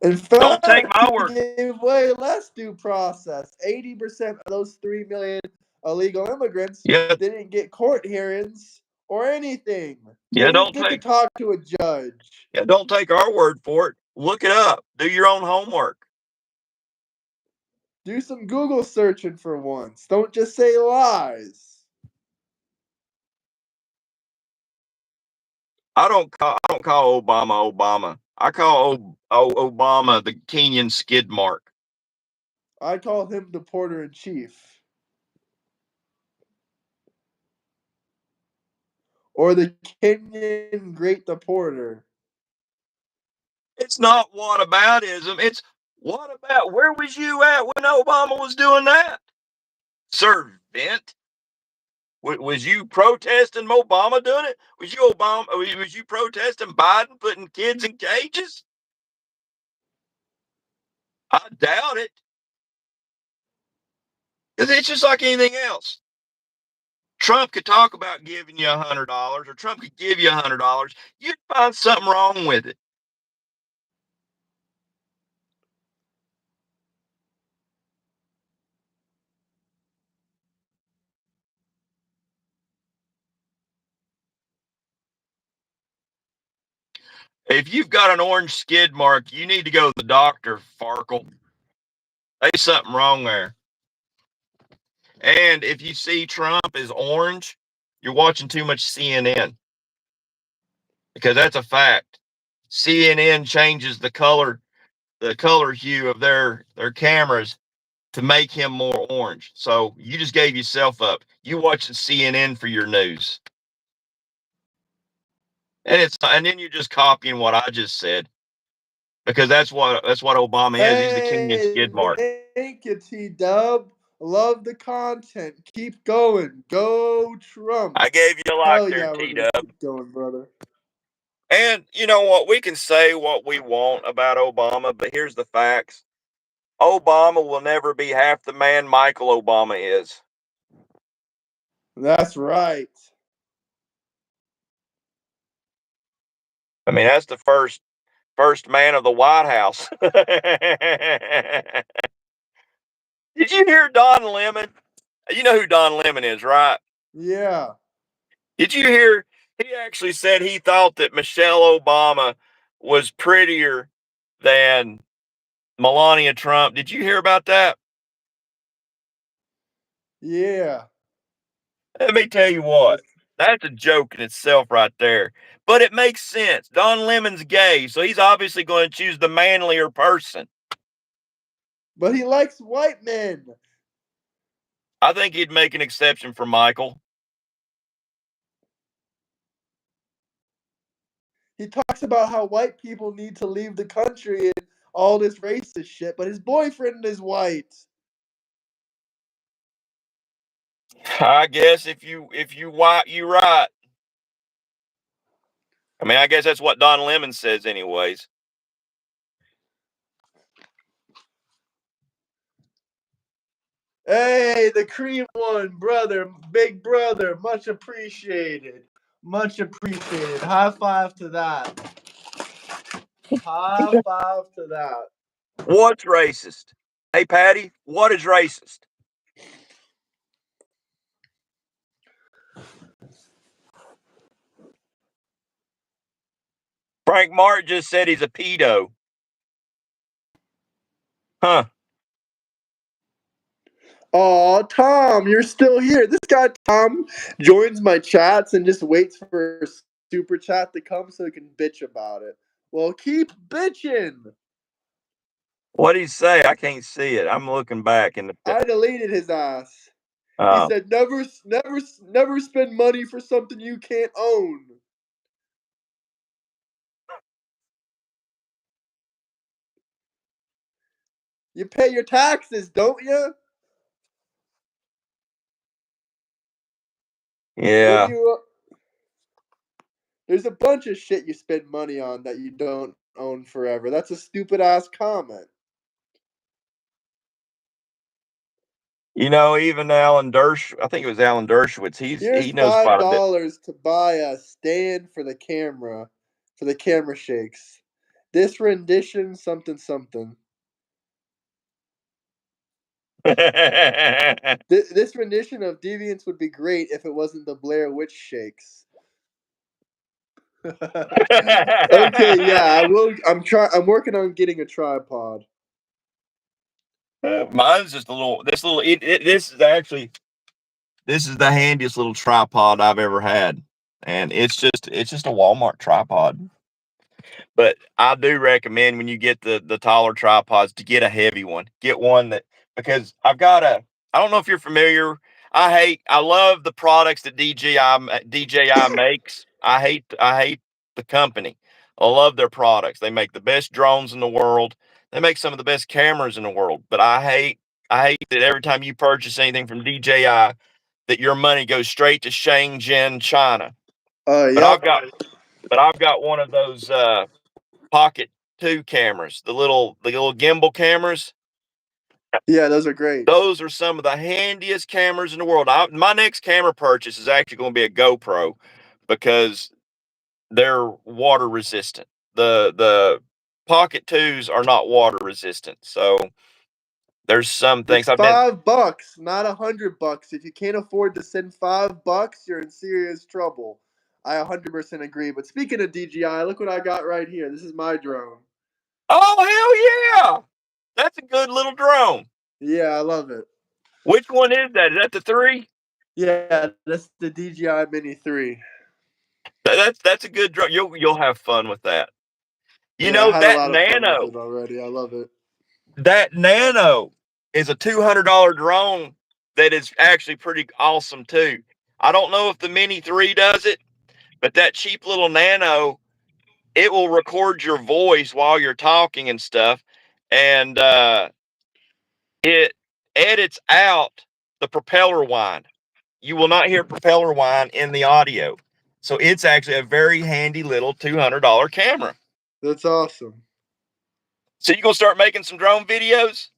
In Don't take fact, my he word. gave way less due process. 80% of those 3 million illegal immigrants Yeah, didn't get court hearings or anything. yeah, Didn't even don't get to take talk to a judge. yeah, don't take our word for it. Look it up. Do your own homework. Do some Google searching for once. Don't just say lies. I don't call Obama Obama. I call Obama the Kenyan skid mark. I call him the porter in chief. Or the Kenyan Great Deporter. It's not whataboutism. It's what about where was you at when Obama was doing that? Servant. Was you protesting Obama doing it? Was you Obama? Was you protesting Biden putting kids in cages? I doubt it. Because it's just like anything else. Trump could talk about giving you $100, or Trump could give you $100. You'd find something wrong with it. If you've got an orange skid mark, you need to go to the doctor, Farkle. There's something wrong there. And if you see Trump is orange, you're watching too much CNN, because that's a fact. CNN changes the color hue of their cameras to make him more orange. So you just gave yourself up. You watching CNN for your news. And then you're just copying what I just said, because that's what Obama is. He's the Kenyan Hey, skid mark. thank you, T-Dub. Love the content. Keep going. Go Trump. I gave you a like Hell there, yeah, we're T going to Dub. keep going, brother. And you know what? We can say what we want about Obama, but here's the facts. Obama will never be half the man Michael Obama is. That's right. I mean, that's the first man of the White House. Did you hear Don Lemon? You know who Don Lemon is, right? Yeah. Did you hear? He actually said he thought that Michelle Obama was prettier than Melania Trump. Did you hear about that? Yeah. Let me tell you what. That's a joke in itself right there. But it makes sense. Don Lemon's gay, so he's obviously going to choose the manlier person. But he likes white men. I think he'd make an exception for Michael. He talks about how white people need to leave the country and all this racist shit, but his boyfriend is white. I guess if you white, you right. I mean, I guess that's what Don Lemon says, anyways. Hey, the cream one, brother, big brother, much appreciated. Much appreciated. High five to that. High five to that. What's racist? Hey, Patty, what is racist? Frank Martin just said he's a pedo. Huh. Oh, Tom, you're still here. This guy Tom joins my chats and just waits for a super chat to come so he can bitch about it. Well, keep bitching. What'd he say? I can't see it. I'm looking back in the. I deleted his ass. He said, never spend money for something you can't own. You pay your taxes, don't you? Yeah. What do you? There's a bunch of shit you spend money on that you don't own forever. That's a stupid ass comment. Even Alan I think it was Alan Dershowitz. Here's He knows quite a bit. $5 to buy a stand for the camera shakes. This rendition, something something. This rendition of Deviants would be great if it wasn't the Blair Witch shakes. Okay, yeah, I will. I'm working on getting a tripod. Mine's just a little. This little. This is the handiest little tripod I've ever had, and it's just a Walmart tripod. But I do recommend when you get the taller tripods to get a heavy one. Get one because I don't know if you're familiar. I love the products that DJI makes. I hate the company. I love their products. They make the best drones in the world. They make some of the best cameras in the world. But I hate that every time you purchase anything from DJI, that your money goes straight to Shenzhen, China. But Yep. I've got one of those Pocket 2 cameras, the little gimbal cameras. Yeah, those are great. Those are some of the handiest cameras in the world. My next camera purchase is actually going to be a GoPro because they're water resistant. The Pocket 2s are not water resistant. So there's some things It's I've been. $5, not $100. If you can't afford to send $5, you're in serious trouble. I 100% agree. But speaking of DJI, look what I got right here. This is my drone. Oh, hell yeah! That's a good little drone. Yeah, I love it. Which one is that? Is that the 3? Yeah, that's the DJI Mini 3. That's a good drone. You'll have fun with that. Yeah, I had a That lot of fun with Nano. it already. I love it. That Nano is a $200 drone that is actually pretty awesome too. I don't know if the Mini 3 does it, but that cheap little Nano, it will record your voice while you're talking and stuff, and it edits out the propeller whine. You will not hear propeller whine in the audio. So it's actually a very handy little $200 camera. That's awesome. So you gonna start making some drone videos?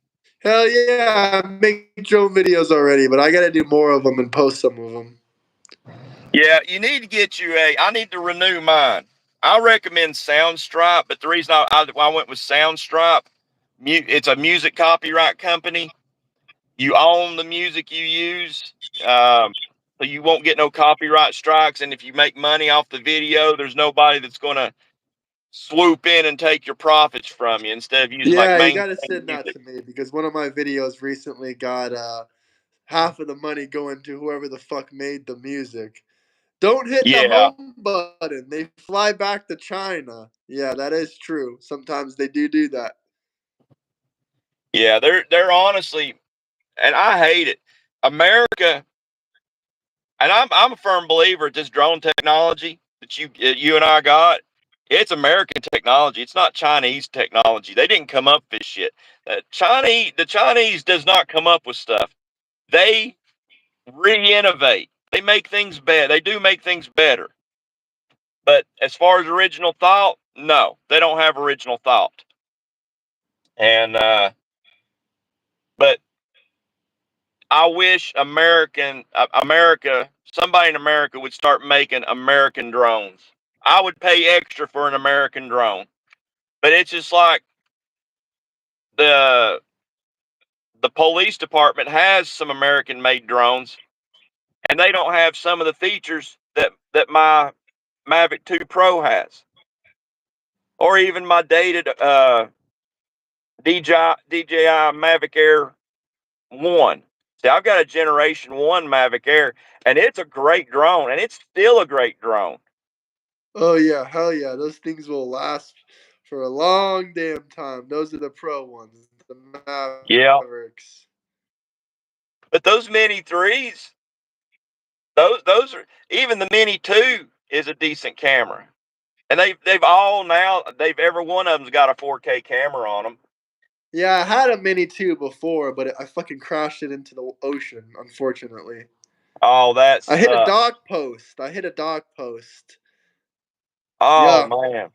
Hell yeah, I make drone videos already, but I gotta do more of them and post some of them. Yeah, you need to get I need to renew mine. I recommend Soundstripe, but the reason I went with Soundstripe, it's a music copyright company. You own the music you use, so you won't get no copyright strikes. And if you make money off the video, there's nobody that's going to swoop in and take your profits from you instead of using like Yeah, you mainstream gotta send that music. to me because one of my videos recently got half of the money going to whoever the fuck made the music. Don't hit the Yeah, home button. They fly back to China. Yeah, that is true. Sometimes they do that. yeah, they're honestly, and I hate it. America. And I'm a firm believer that this drone technology that you and I got, it's American technology. It's not Chinese technology. They didn't come up with this shit. The Chinese does not come up with stuff. They re-innovate. They make things better. They do make things better. But as far as original thought, no, they don't have original thought. And but I wish somebody in America would start making American drones. I would pay extra for an American drone. But it's just like the the police department has some American made drones and they don't have some of the features that my Mavic 2 Pro has. Or even my dated DJI Mavic Air 1. See, I've got a Generation 1 Mavic Air, and it's a great drone, and it's still a great drone. Oh yeah, hell yeah. Those things will last for a long damn time. Those are the pro ones, the Yeah. Mavericks. But those Mini 3s, those are, even the Mini 2 is a decent camera. And they've all now, every one of them's got a 4K camera on them. Yeah, I had a Mini 2 before, but I fucking crashed it into the ocean, unfortunately. Oh, that I hit a sucks. dog post. Oh, Yeah, man.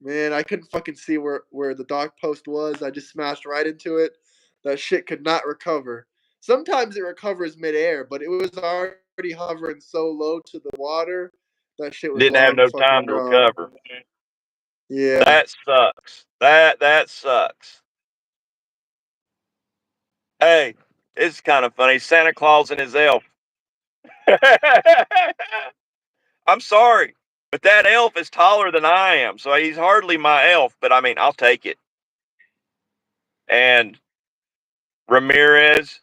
man, I couldn't fucking see where the dog post was. I just smashed right into it. That shit could not recover. Sometimes it recovers midair, but it was already hovering so low to the water. That shit was Didn't have long no fucking time to gone. recover. Yeah. That sucks. That sucks. Hey, it's kind of funny. Santa Claus and his elf. I'm sorry, but that elf is taller than I am, so he's hardly my elf, but I mean, I'll take it. And Ramirez,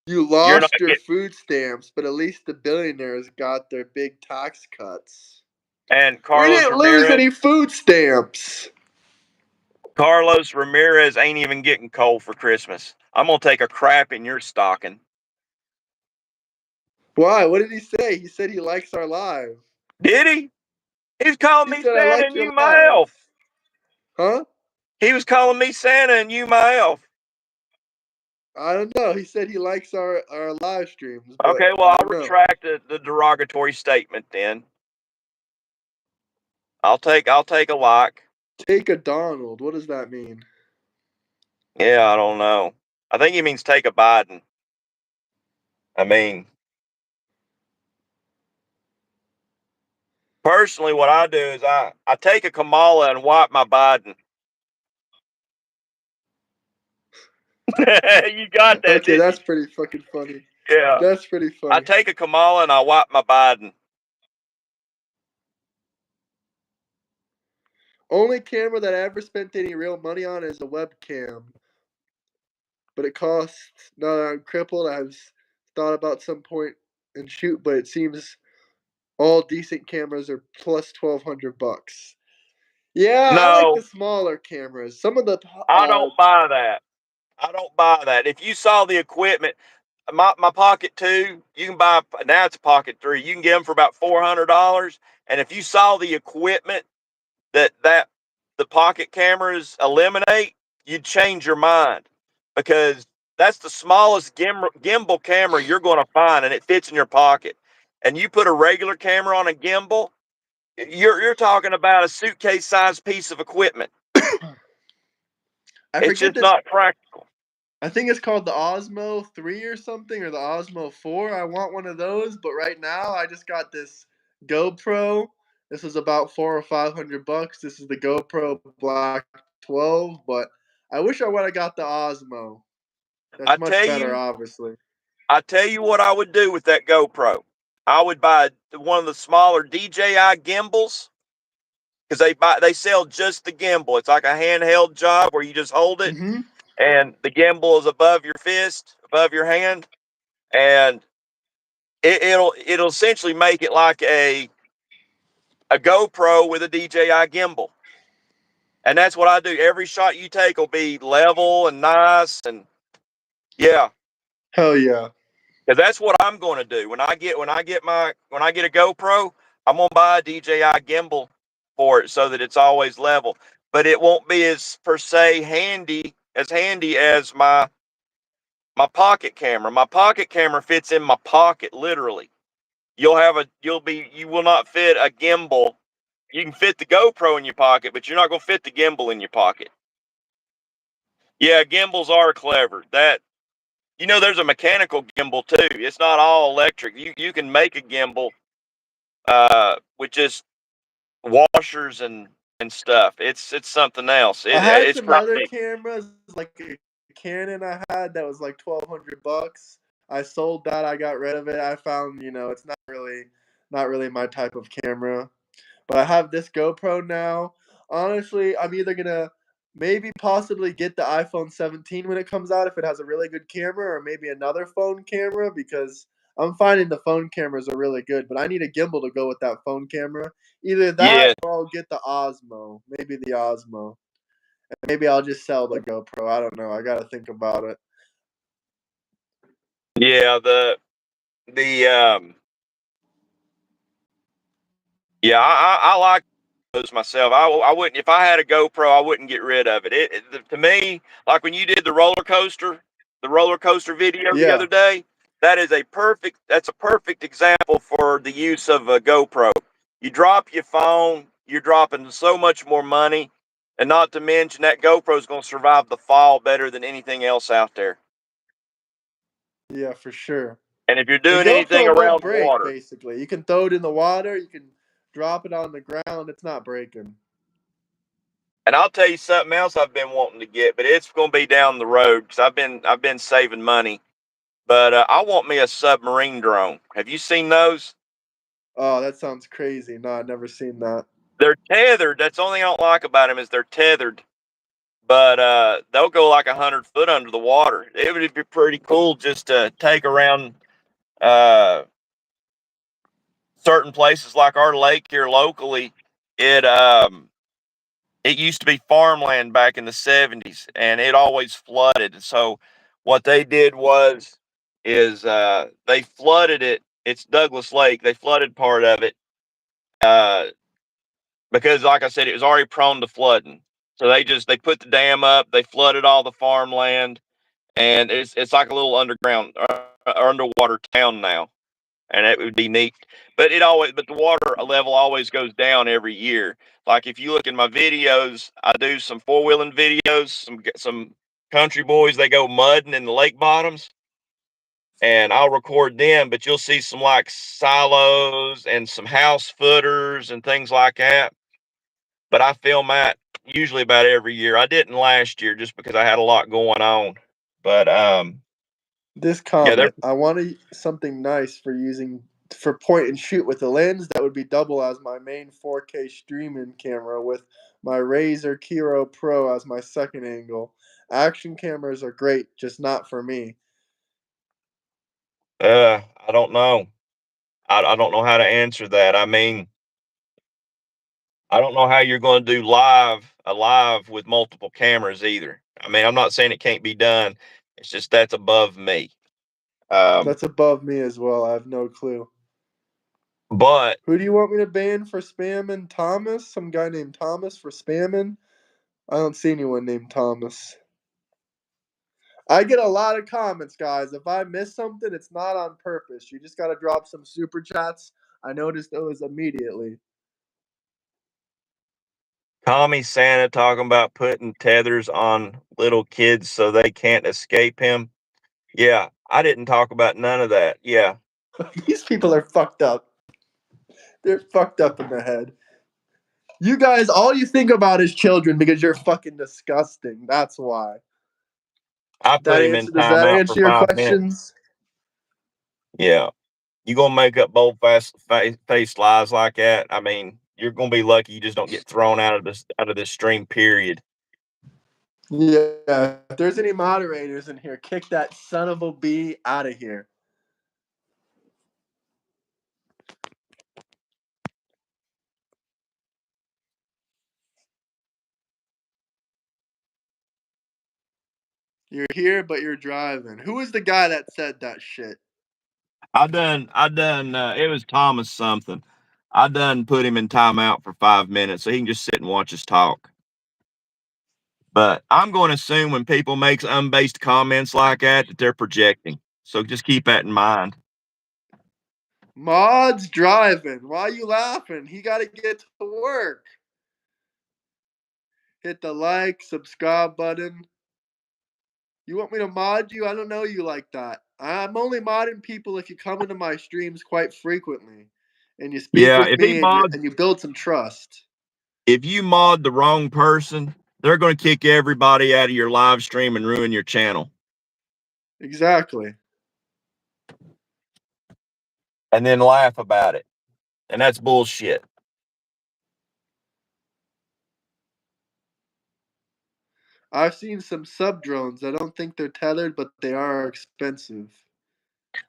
You you're not lost your getting, food stamps, but at least the billionaires got their big tax cuts. and We didn't lose any food stamps. Carlos Ramirez ain't even getting coal for Christmas. I'm gonna take a crap in your stocking. Why? What did he say? He said he likes our live. Did he? He's calling He me said I Santa like and your you my live. elf. Huh? He was calling me Santa and you my elf. I don't know. He said he likes our live streams, but Okay, well, I I'll don't know. retract the derogatory statement then. I'll take a like. Take a Donald. What does that mean? Yeah, I don't know. I think he means take a Biden. I mean, personally, what I do is I take a Kamala and wipe my Biden. You got that, Okay, didn't you? that's pretty fucking funny. Yeah. That's pretty I funny. take a Kamala and I wipe my Biden. Only camera that I ever spent any real money on is a webcam. But it costs, now that I'm crippled, I've thought about some point and shoot, but it seems all decent cameras are plus $1,200. Yeah, I like No, the smaller cameras. Some of the I don't buy that. I don't buy that. If you saw the equipment, my Pocket 2, you can buy, now it's a Pocket 3. You can get them for about $400. And if you saw the equipment that the pocket cameras eliminate, you'd change your mind, because that's the smallest gimbal camera you're going to find, and it fits in your pocket. And you put a regular camera on a gimbal, you're talking about a suitcase sized piece of equipment. I It's forget just this. not practical. I think it's called the Osmo 3 or something, or the Osmo 4. I want one of those, but right now I just got this GoPro. This is about $400 or $500. This is the GoPro Black 12, but I wish I would have got the Osmo. I That's much tell better, you, obviously. I tell you what I would do with that GoPro. I would buy one of the smaller DJI gimbals, because they sell just the gimbal. It's like a handheld job where you just hold it Mm-hmm. and the gimbal is above your fist, above your hand, and it'll essentially make it like a GoPro with a DJI gimbal. And that's what I do. Every shot you take will be level and nice, and yeah, Hell yeah. because that's what I'm going to do when I get a GoPro. I'm going to buy a DJI gimbal for it so that it's always level, but it won't be as per se handy as my pocket camera. My pocket camera fits in my pocket literally. You will not fit a gimbal. You can fit the GoPro in your pocket, but you're not going to fit the gimbal in your pocket. Yeah, gimbals are clever. There's a mechanical gimbal too. It's not all electric. You can make a gimbal with just washers and stuff. It's something else. I had It's some pretty other neat. cameras, like a Canon I had that was like $1,200. I sold that. I got rid of it. I found, it's not really my type of camera. But I have this GoPro now. Honestly, I'm either gonna maybe possibly get the iPhone 17 when it comes out if it has a really good camera, or maybe another phone camera, because I'm finding the phone cameras are really good, but I need a gimbal to go with that phone camera. Either that Yeah, or I'll get the Osmo. Maybe the Osmo. And maybe I'll just sell the GoPro. I don't know. I got to think about it. yeah. The Yeah, I like those myself. I wouldn't, if I had a GoPro, I wouldn't get rid of it. To me, like when you did the roller coaster video the Yeah. other day, that's a perfect example for the use of a GoPro. You drop your phone, you're dropping so much more money, and not to mention that GoPro is going to survive the fall better than anything else out there. Yeah, for sure. And if you're The doing anything GoPro won't around break, water, basically. You can throw it in the water. You can drop it on the ground. It's not breaking. and I'll tell you something else I've been wanting to get, but it's going to be down the road because I've been saving money. But I want me a submarine drone. Have you seen those? Oh, that sounds crazy. No, I've never seen that. They're tethered. That's the only thing I don't like about them is they're tethered. But they'll go like 100 foot under the water. It would be pretty cool just to take around uh, certain places like our lake here locally. It it used to be farmland back in the 70s, and it always flooded. And so what they did is they flooded it. It's Douglas Lake. They flooded part of it uh, because, like I said, it was already prone to flooding. So they put the dam up. They flooded all the farmland, and it's like a little underground or underwater town now, and it would be neat. But the water level always goes down every year. Like if you look in my videos, I do some four-wheeling videos, some country boys, they go mudding in the lake bottoms, and I'll record them, but you'll see some like silos and some house footers and things like that. But I film that usually about every year. I didn't last year just because I had a lot going on. But This yeah, they're comment, I wanted something nice for point and shoot with a lens that would be double as my main 4K streaming camera, with my Razer Kiro Pro as my second angle. Action cameras are great, just not for me. I don't know. I don't know how to answer that. I mean, I don't know how you're going to do a live with multiple cameras either. I mean, I'm not saying it can't be done. It's just that's above me. Um, That's above me as well. I have no clue. but Who do you want me to ban for spamming Thomas? Some guy named Thomas for spamming? I don't see anyone named Thomas. I get a lot of comments, guys. If I miss something, it's not on purpose. You just got to drop some super chats. I noticed those immediately. Tommy Santa talking about putting tethers on little kids so they can't escape him. Yeah, I didn't talk about none of that. Yeah. These people are fucked up. They're fucked up in the head. You guys, all you think about is children because you're fucking disgusting. That's why. I put him in Does that timeout for answer your 5 minutes. questions? Yeah. You gonna make up bold faced lies like that? I mean, you're gonna be lucky you just don't get thrown out of this stream. Period. Yeah. If there's any moderators in here, kick that son of a bee out of here. You're here, but you're driving. Who was the guy that said that shit? I done. It was Thomas something. I done put him in timeout for 5 minutes so he can just sit and watch us talk. But I'm going to assume when people make unbased comments like that they're projecting. So just keep that in mind. Mod's driving. Why are you laughing? He got to get to work. Hit the like, subscribe button. You want me to mod you? I don't know you like that. I'm only modding people if you come into my streams quite frequently and you speak Yeah, with me and you build some trust. if you mod the wrong person, they're going to kick everybody out of your live stream and ruin your channel. Exactly. And then laugh about it. And that's bullshit. I've seen some sub drones. I don't think they're tethered, but they are expensive.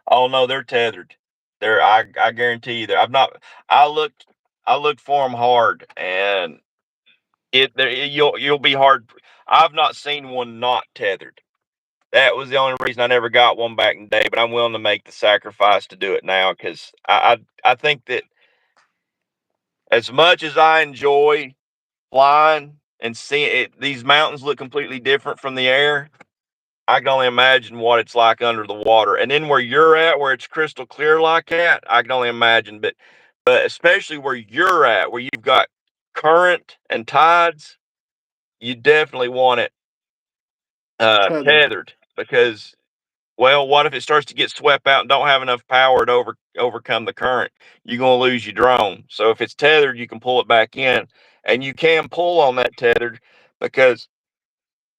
Oh no, they're tethered. I guarantee you that I looked for them hard, and you'll be hard. I've not seen one not tethered. That was the only reason I never got one back in the day, but I'm willing to make the sacrifice to do it now because I think that as much as I enjoy flying and seeing it, these mountains look completely different from the air. I can only imagine what it's like under the water. And then where you're at, where it's crystal clear like that, I can only imagine. But especially where you're at, where you've got current and tides, you definitely want it Tethered. tethered because, well, what if it starts to get swept out and don't have enough power to overcome the current? You're gonna lose your drone. So if it's tethered, you can pull it back in, and you can pull on that tethered because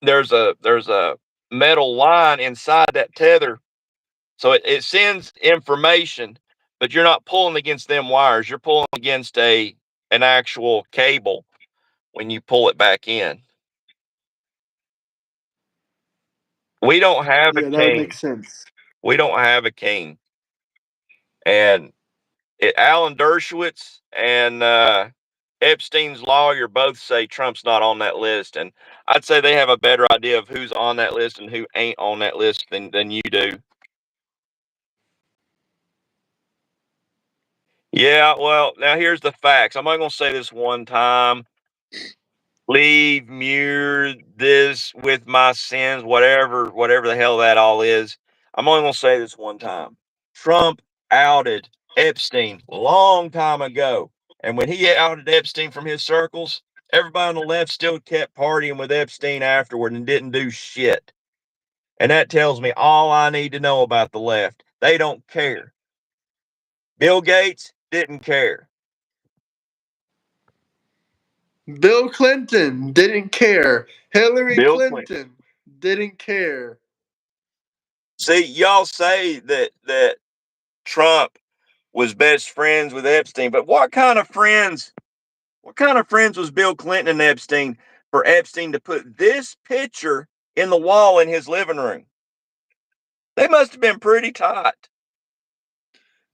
there's a metal line inside that tether. So it sends information, but you're not pulling against them wires. You're pulling against an actual cable when you pull it back in. We don't have a Yeah, that would make king. sense. We don't have a king. And Alan Dershowitz and Epstein's lawyer both say Trump's not on that list. And I'd say they have a better idea of who's on that list and who ain't on that list than you do. Yeah, well, now here's the facts. I'm only going to say this one time. Leave Muir this with my sins, whatever the hell that all is. I'm only going to say this one time. Trump outed Epstein a long time ago. And when he outed Epstein from his circles, everybody on the left still kept partying with Epstein afterward and didn't do shit. And that tells me all I need to know about the left. They don't care. Bill Gates didn't care. Bill Clinton didn't care. Hillary Bill Clinton. Clinton didn't care. See, y'all say that Trump was best friends with Epstein, but what kind of friends? What kind of friends was Bill Clinton and Epstein for Epstein to put this picture in the wall in his living room? They must have been pretty tight.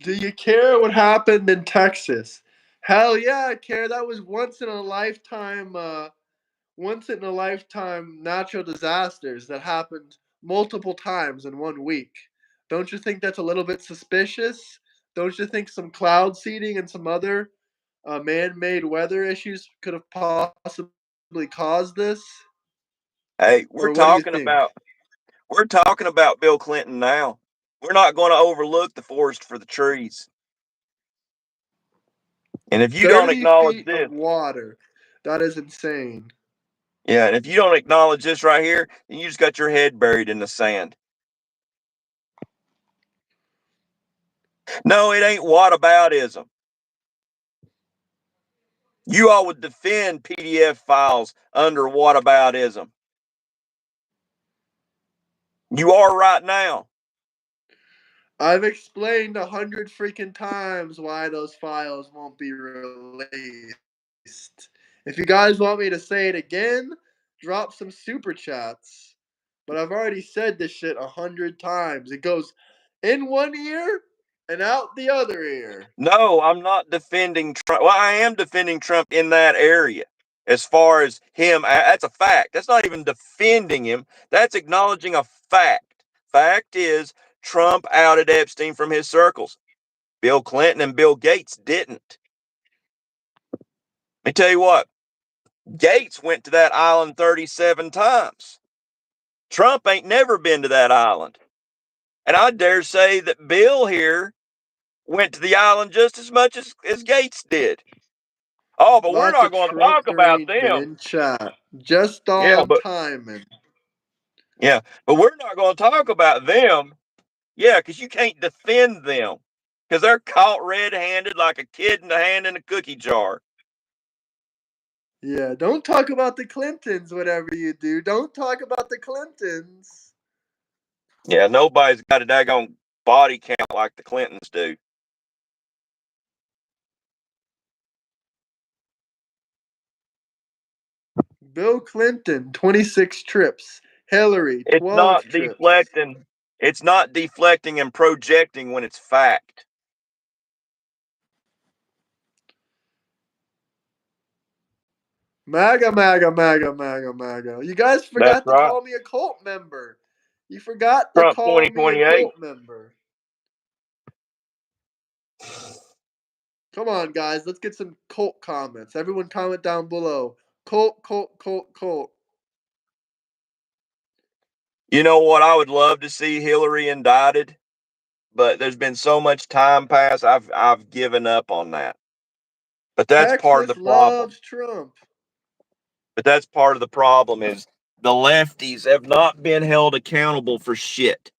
Do you care what happened in Texas? Hell yeah, I care. That was once in a lifetime natural disasters that happened multiple times in 1 week. Don't you think that's a little bit suspicious? Don't you think some cloud seeding and some other man-made weather issues could have possibly caused this? Hey, Or what do you think? we're talking about Bill Clinton now. We're not going to overlook the forest for the trees. And if you don't 30 acknowledge feet this, of water. That is insane. yeah, and if you don't acknowledge this right here, then you just got your head buried in the sand. No, it ain't whataboutism. You all would defend PDF files under whataboutism. You are right now. I've explained 100 freaking times why those files won't be released. If you guys want me to say it again, drop some super chats. But I've already said this shit 100 times. It goes in one ear and out the other ear. No, I'm not defending Trump. Well, I am defending Trump in that area. As far as him, that's a fact. That's not even defending him. That's acknowledging a fact. Fact is, Trump outed Epstein from his circles. Bill Clinton and Bill Gates didn't. Let me tell you what, Gates went to that island 37 times. Trump ain't never been to that island. And I dare say that Bill here went to the island just as much as Gates did. Oh, but we're Lots not of going to Trump talk about derangement them. in chat. Just Yeah, on but timing. yeah, but we're not going to talk about them. Yeah, because you can't defend them because they're caught red-handed like a kid in the hand in a cookie jar. Yeah, don't talk about the Clintons, whatever you do. Don't talk about the Clintons. Yeah, nobody's got a daggone body count like the Clintons do. Bill Clinton, 26 trips. Hillary, It's 12 not trips. deflecting. It's not deflecting and projecting when it's fact. MAGA, MAGA, MAGA, MAGA, MAGA. You guys That's forgot to right. call me a cult member. You forgot to Trump call me a 2028. cult member. Come on, guys. Let's get some cult comments. Everyone comment down below. Cult, cult, cult, cult. You know what? I would love to see Hillary indicted, but there's been so much time passed. I've given up on that. But that's part of the Texas problem. loves Trump. But that's part of the problem is the lefties have not been held accountable for shit.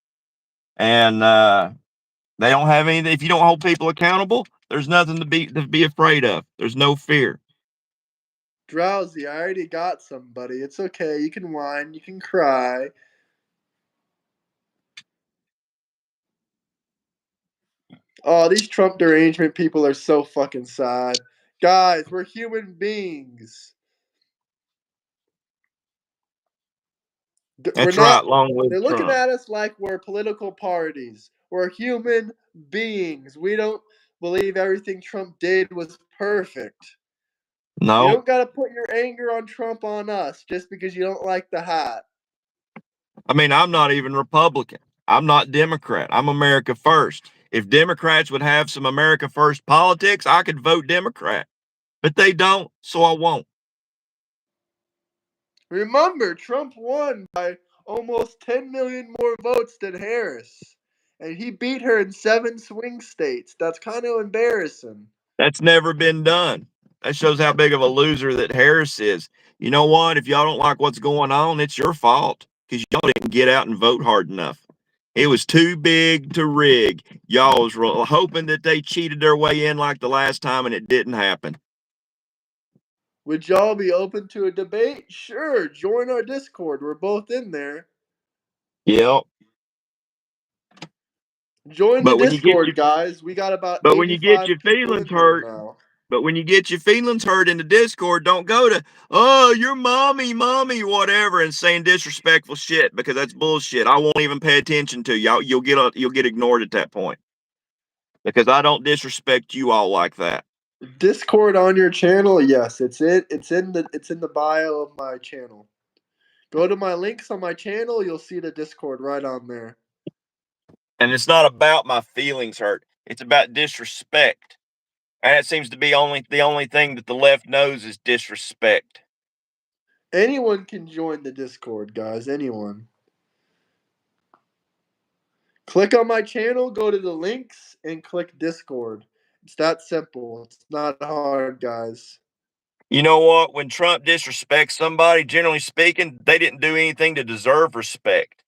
And they don't have anything. If you don't hold people accountable, there's nothing to be afraid of. There's no fear. Drowsy, I already got somebody. It's okay. You can whine. You can cry. Oh, these Trump derangement people are so fucking sad. Guys, we're human beings. We're That's not. right. Long They're live looking Trump. at us like we're political parties. We're human beings. We don't believe everything Trump did was perfect. You No, don't got to put your anger on Trump on us just because you don't like the hat. I mean, I'm not even Republican. I'm not Democrat. I'm America First. If Democrats would have some America First politics, I could vote Democrat. But they don't, so I won't. Remember, Trump won by almost 10 million more votes than Harris. And he beat her in 7 swing states. That's kind of embarrassing. That's never been done. That shows how big of a loser that Harris is. You know what? If y'all don't like what's going on, it's your fault because y'all didn't get out and vote hard enough. It was too big to rig. Y'all was hoping that they cheated their way in like the last time, and it didn't happen. Would y'all be open to a debate? Sure, join our Discord. We're both in there. Yep. Join the But when you get your Discord, guys. We got about but when you get 85 your people feelings in there hurt, now. but when you get your feelings hurt in the Discord, don't go to your mommy, whatever, and saying disrespectful shit because that's bullshit. I won't even pay attention to you. You'll get ignored at that point because I don't disrespect you all like that. Discord on your channel? Yes, it's in the bio of my channel. Go to my links on my channel, you'll see the Discord right on there. And it's not about my feelings hurt. It's about disrespect. And it seems to be the only thing that the left knows is disrespect. Anyone can join the Discord, guys. Anyone. Click on my channel, go to the links, and click Discord. It's that simple. It's not hard, guys. You know what? When Trump disrespects somebody, generally speaking, they didn't do anything to deserve respect.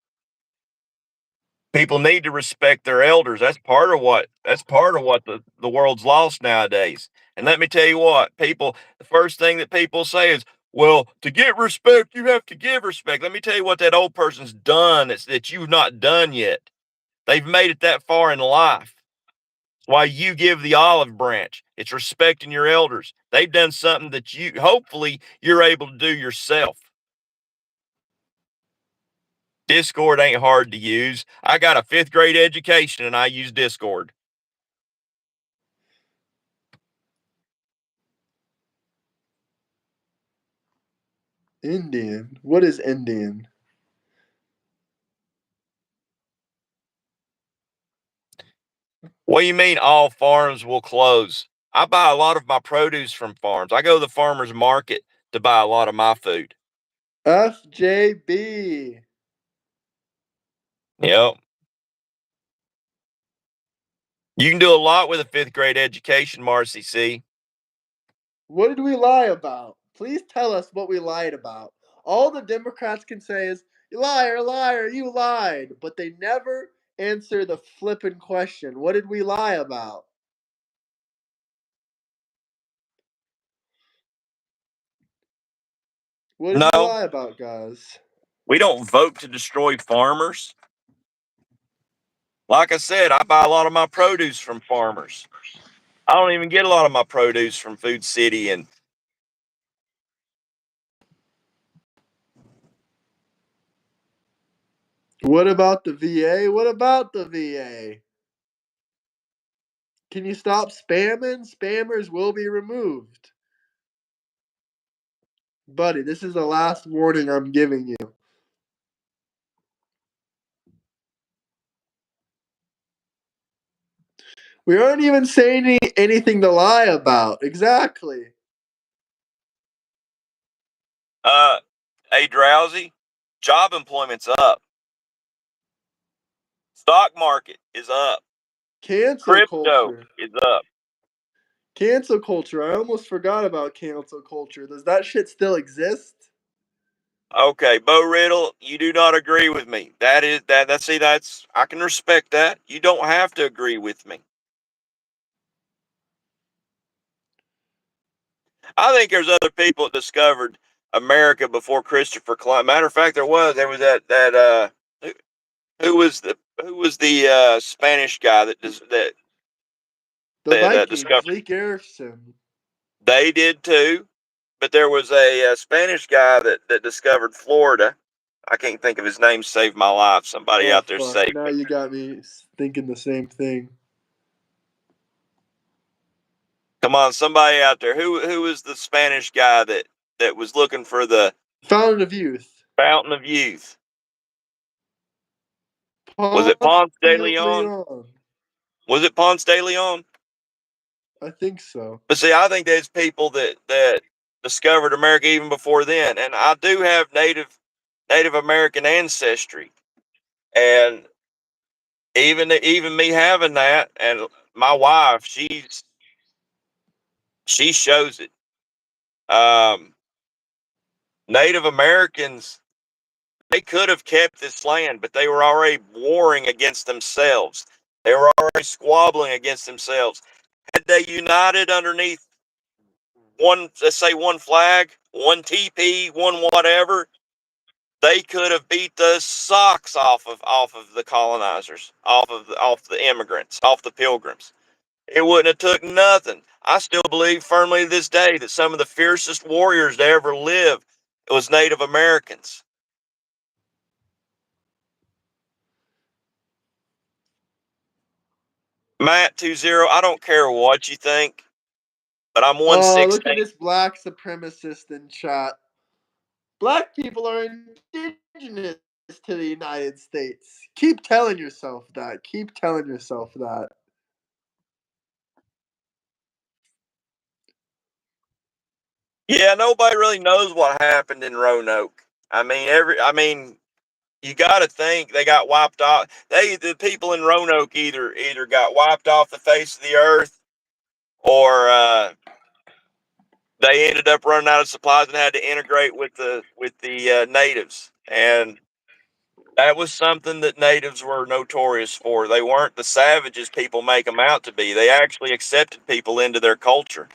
People need to respect their elders. That's part of what the world's lost nowadays. And let me tell you what, the first thing that people say is, well, to get respect, you have to give respect. Let me tell you what that old person's done that you've not done yet. They've made it that far in life. That's why you give the olive branch. It's respecting your elders. They've done something that hopefully you're able to do yourself. Discord ain't hard to use. I got a 5th grade education and I use Discord. Indian? What is Indian? What do you mean all farms will close? I buy a lot of my produce from farms. I go to the farmer's market to buy a lot of my food. FJB. Yep. You can do a lot with a 5th grade education, Marcy C. What did we lie about? Please tell us what we lied about. All the Democrats can say is, liar, liar, you lied. But they never answer the flippin' question. What did we lie about? What did we No, lie about, guys? we don't vote to destroy farmers. Like I said, I buy a lot of my produce from farmers. I don't even get a lot of my produce from Food City and What about the VA? What about the VA? Can you stop spamming? Spammers will be removed. Buddy, this is the last warning I'm giving you. We aren't even saying anything to lie about. Exactly. Hey, Drowsy, job employment's up. Stock market is up. Cancel Crypto culture. is up. Cancel culture. I almost forgot about cancel culture. Does that shit still exist? Okay, Bo Riddle, you do not agree with me. That's I can respect that. You don't have to agree with me. I think there's other people that discovered America before Christopher Columbus. Matter of fact, there was who, who was the Spanish guy The that Vikings, discovered. Leek Erikson. They did too, but there was a Spanish guy that discovered Florida. I can't think of his name. Saved my life. Somebody Oh out there fuck! saved Now me. you got me thinking the same thing. Come on, somebody out there. Who was the Spanish guy that was looking for the Fountain of Youth. fountain of youth? Was it Ponce Ponce de de Leon? Leon. Was it Ponce de Leon? I think so. But see, I think there's people that discovered America even before then, and I do have Native American ancestry, and even me having that, and my wife, she shows it. Um, Native Americans, they could have kept this land, but they were already warring against themselves. They were already squabbling against themselves. Had they united underneath one, let's say one flag, one TP, one whatever, they could have beat the socks off of the colonizers, off the immigrants, off the pilgrims. It wouldn't have took nothing. I still believe firmly to this day that some of the fiercest warriors to ever live was Native Americans. Matt 20, I don't care what you think, but I'm Oh, look at 116. this black supremacist in chat. Black people are indigenous to the United States. Keep telling yourself that. Keep telling yourself that. Yeah, nobody really knows what happened in Roanoke. I mean, you got to think they got wiped off. The people in Roanoke either got wiped off the face of the earth, or they ended up running out of supplies and had to integrate with the natives. And that was something that natives were notorious for. They weren't the savages people make them out to be. They actually accepted people into their culture.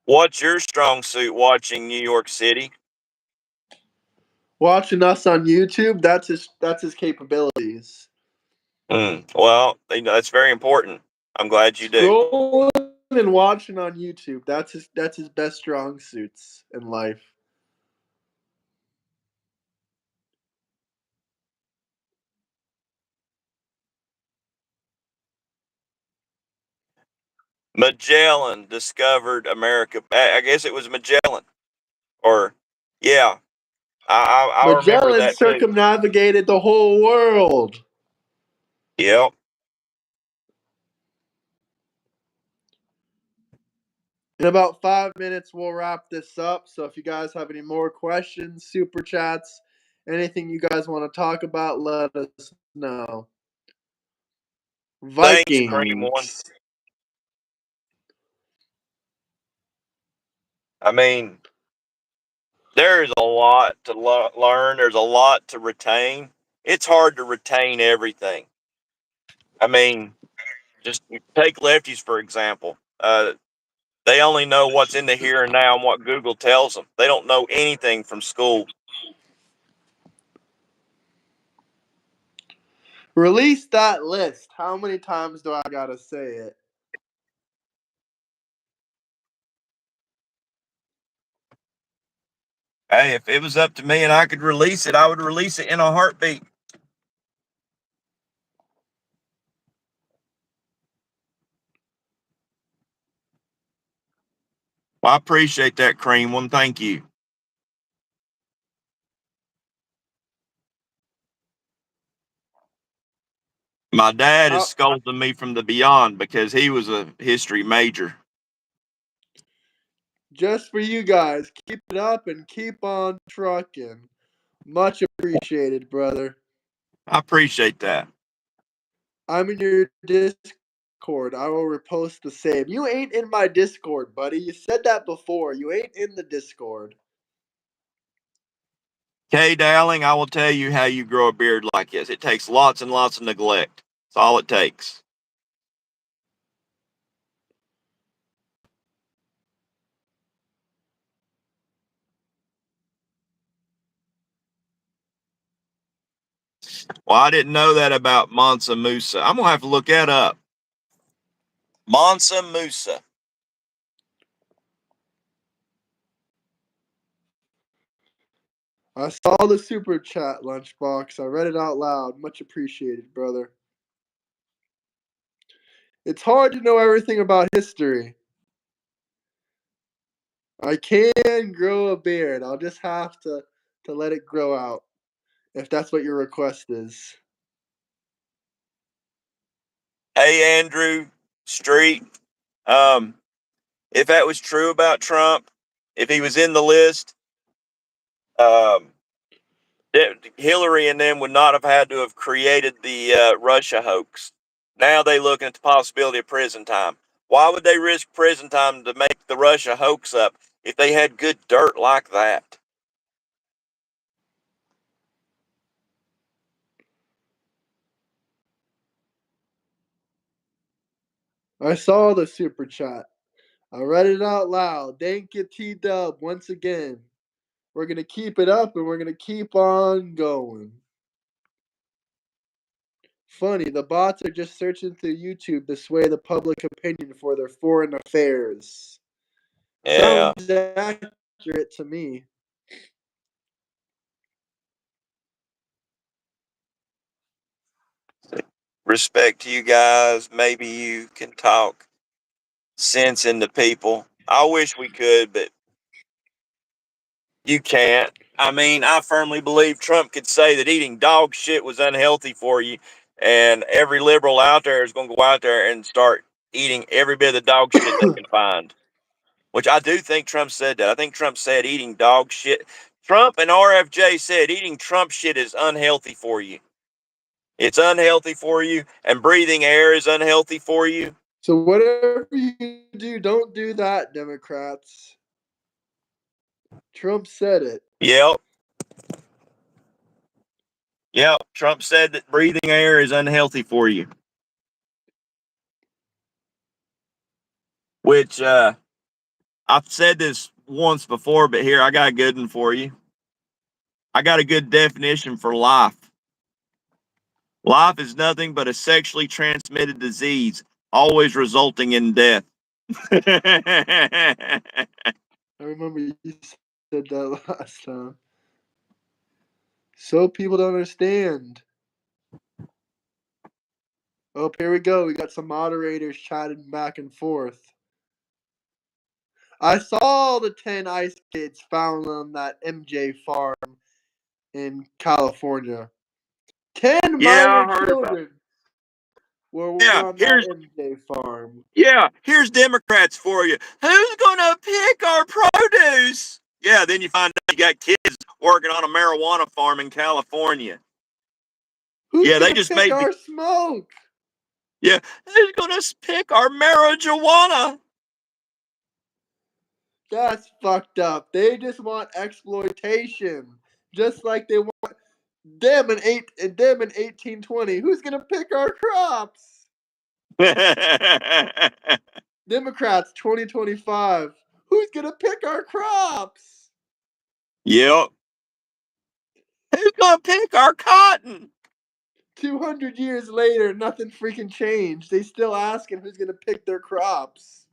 What's your strong suit watching New York City? Watching us on YouTube, that's his capabilities. Well, that's very important. I'm glad you do. Scrolling and watching on YouTube, that's his best strong suits in life. Magellan discovered America. I guess it was Magellan, or yeah, I remember Magellan that too. circumnavigated the whole world. Yep. In about 5 minutes, we'll wrap this up. So if you guys have any more questions, super chats, anything you guys want to talk about, let us know. Thanks, Cream One. Vikings. I mean, there's a lot to learn. There's a lot to retain. It's hard to retain everything. I mean, just take lefties for example. They only know what's in the here and now and what Google tells them. They don't know anything from school. Release that list. How many times do I gotta say it? Hey, if it was up to me and I could release it, I would release it in a heartbeat. Well, I appreciate that, Cream One. Thank you. My dad is scolding me from the beyond because he was a history major. Just for you guys, keep it up and keep on trucking. Much appreciated, brother. I appreciate that. I'm in your Discord. I will repost the same. You ain't in my Discord, buddy. You said that before. You ain't in the Discord. Kay Dowling, I will tell you how you grow a beard like this. It takes lots and lots of neglect. That's all it takes. Well, I didn't know that about Mansa Musa. I'm going to have to look that up. Mansa Musa. I saw the super chat, Lunchbox. I read it out loud. Much appreciated, brother. It's hard to know everything about history. I can grow a beard. I'll just have to let it grow out, if that's what your request is. Hey, Andrew Street. If that was true about Trump, if he was in the list, Hillary and them would not have had to have created the Russia hoax. Now they looking at the possibility of prison time. Why would they risk prison time to make the Russia hoax up if they had good dirt like that? I saw the super chat. I read it out loud. Thank you, T-Dub, once again. We're going to keep it up and we're going to keep on going. Funny, the bots are just searching through YouTube to sway the public opinion for their foreign affairs. Yeah. Sounds accurate to me. Respect to you guys. Maybe you can talk sense into people. I wish we could, but you can't. I mean, I firmly believe Trump could say that eating dog shit was unhealthy for you, and every liberal out there is going to go out there and start eating every bit of the dog shit they can find. Which I do think Trump said that. I think Trump said eating dog shit. Trump and RFJ said eating Trump shit is unhealthy for you. It's unhealthy for you, and breathing air is unhealthy for you. So whatever you do, don't do that, Democrats. Trump said it. Yep. Yep. Trump said that breathing air is unhealthy for you. Which I've said this once before, but here I got a good one for you. I got a good definition for life. Life is nothing but a sexually transmitted disease, always resulting in death. I remember you said that last time. So people don't understand. Oh, here we go. We got some moderators chatting back and forth. I saw the 10 ice kids found on that MJ farm in California. 10 Yeah, minor I heard about it. children were Yeah, on that MJ farm. here's Democrats for you. Who's gonna pick our produce? Yeah, then you find out you got kids working on a marijuana farm in California. Who's Yeah, they gonna just pick made the our smoke? yeah. Who's gonna pick our marijuana? That's fucked up. They just want exploitation, just like they want them in 1820. Who's gonna pick our crops? Democrats 2025. Who's gonna pick our crops? Yep. Who's gonna pick our cotton? 200 years later, nothing freaking changed. They still asking who's going to pick their crops.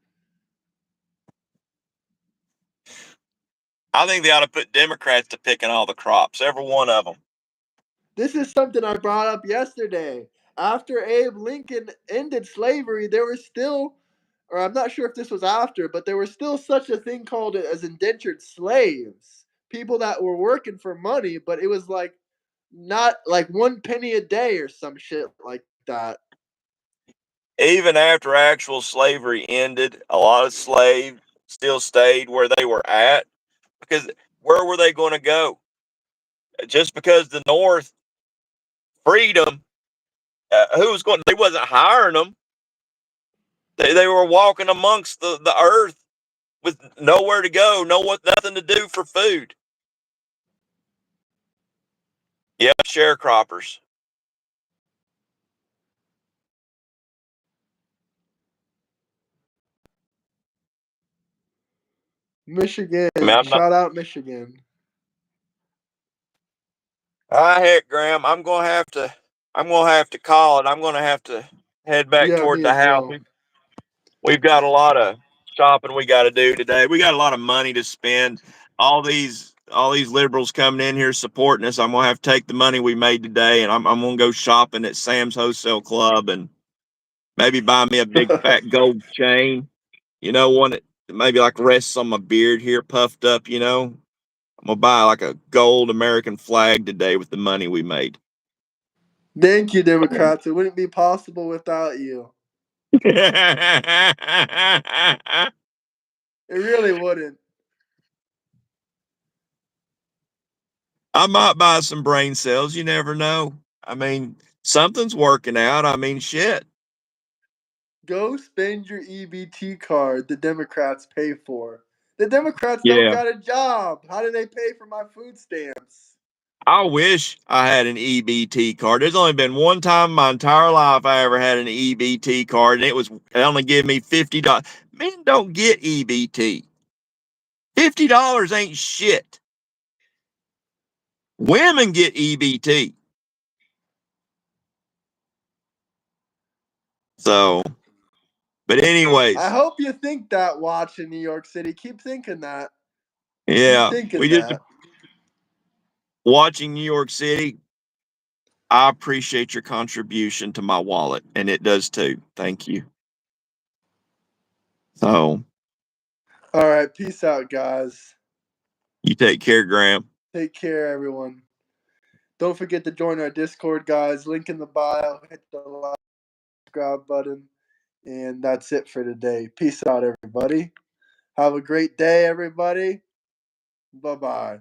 I think they ought to put Democrats to picking all the crops, every one of them. This is something I brought up yesterday. After Abe Lincoln ended slavery, there was still, or I'm not sure if this was after, but there was still such a thing called as indentured slaves. People that were working for money, but it was like not like 1 penny a day or some shit like that. Even after actual slavery ended, a lot of slaves still stayed where they were at, because where were they going to go? Just because the North freed them, who was going? They wasn't hiring them. They were walking amongst the earth with nowhere to go, nothing to do for food. Yeah, sharecroppers. Michigan. I mean, Shout out Michigan. Heck, Graham, I'm gonna have to call it. I'm gonna have to head back Yeah, toward me the as house. well. We've got a lot of shopping we got to do today. We got a lot of money to spend. All these liberals coming in here supporting us. I'm gonna have to take the money we made today, and I'm gonna go shopping at Sam's Wholesale Club and maybe buy me a big fat gold chain. One that maybe like rests on my beard here, puffed up. I'm gonna buy like a gold American flag today with the money we made. Thank you, Democrats. It wouldn't be possible without you. It really wouldn't. I might buy some brain cells. You never know. I mean, something's working out. I mean, shit. Go spend your EBT card the Democrats pay for. The Democrats don't Yeah. got a job. How do they pay for my food stamps? I wish I had an EBT card. There's only been one time in my entire life I ever had an EBT card, and it only gave me $50. Men don't get EBT. $50 ain't shit. Women get EBT. So, but I anyways, hope you think that watching New York City. Keep thinking that. Keep yeah, thinking we just that. watching New York City. I appreciate your contribution to my wallet, and it does too. Thank you. So, All right. Peace out, guys. you take care, Graham. Take care, everyone. Don't forget to join our Discord, guys. Link in the bio. Hit the like, subscribe button. And that's it for today. Peace out, everybody. Have a great day, everybody. Bye-bye.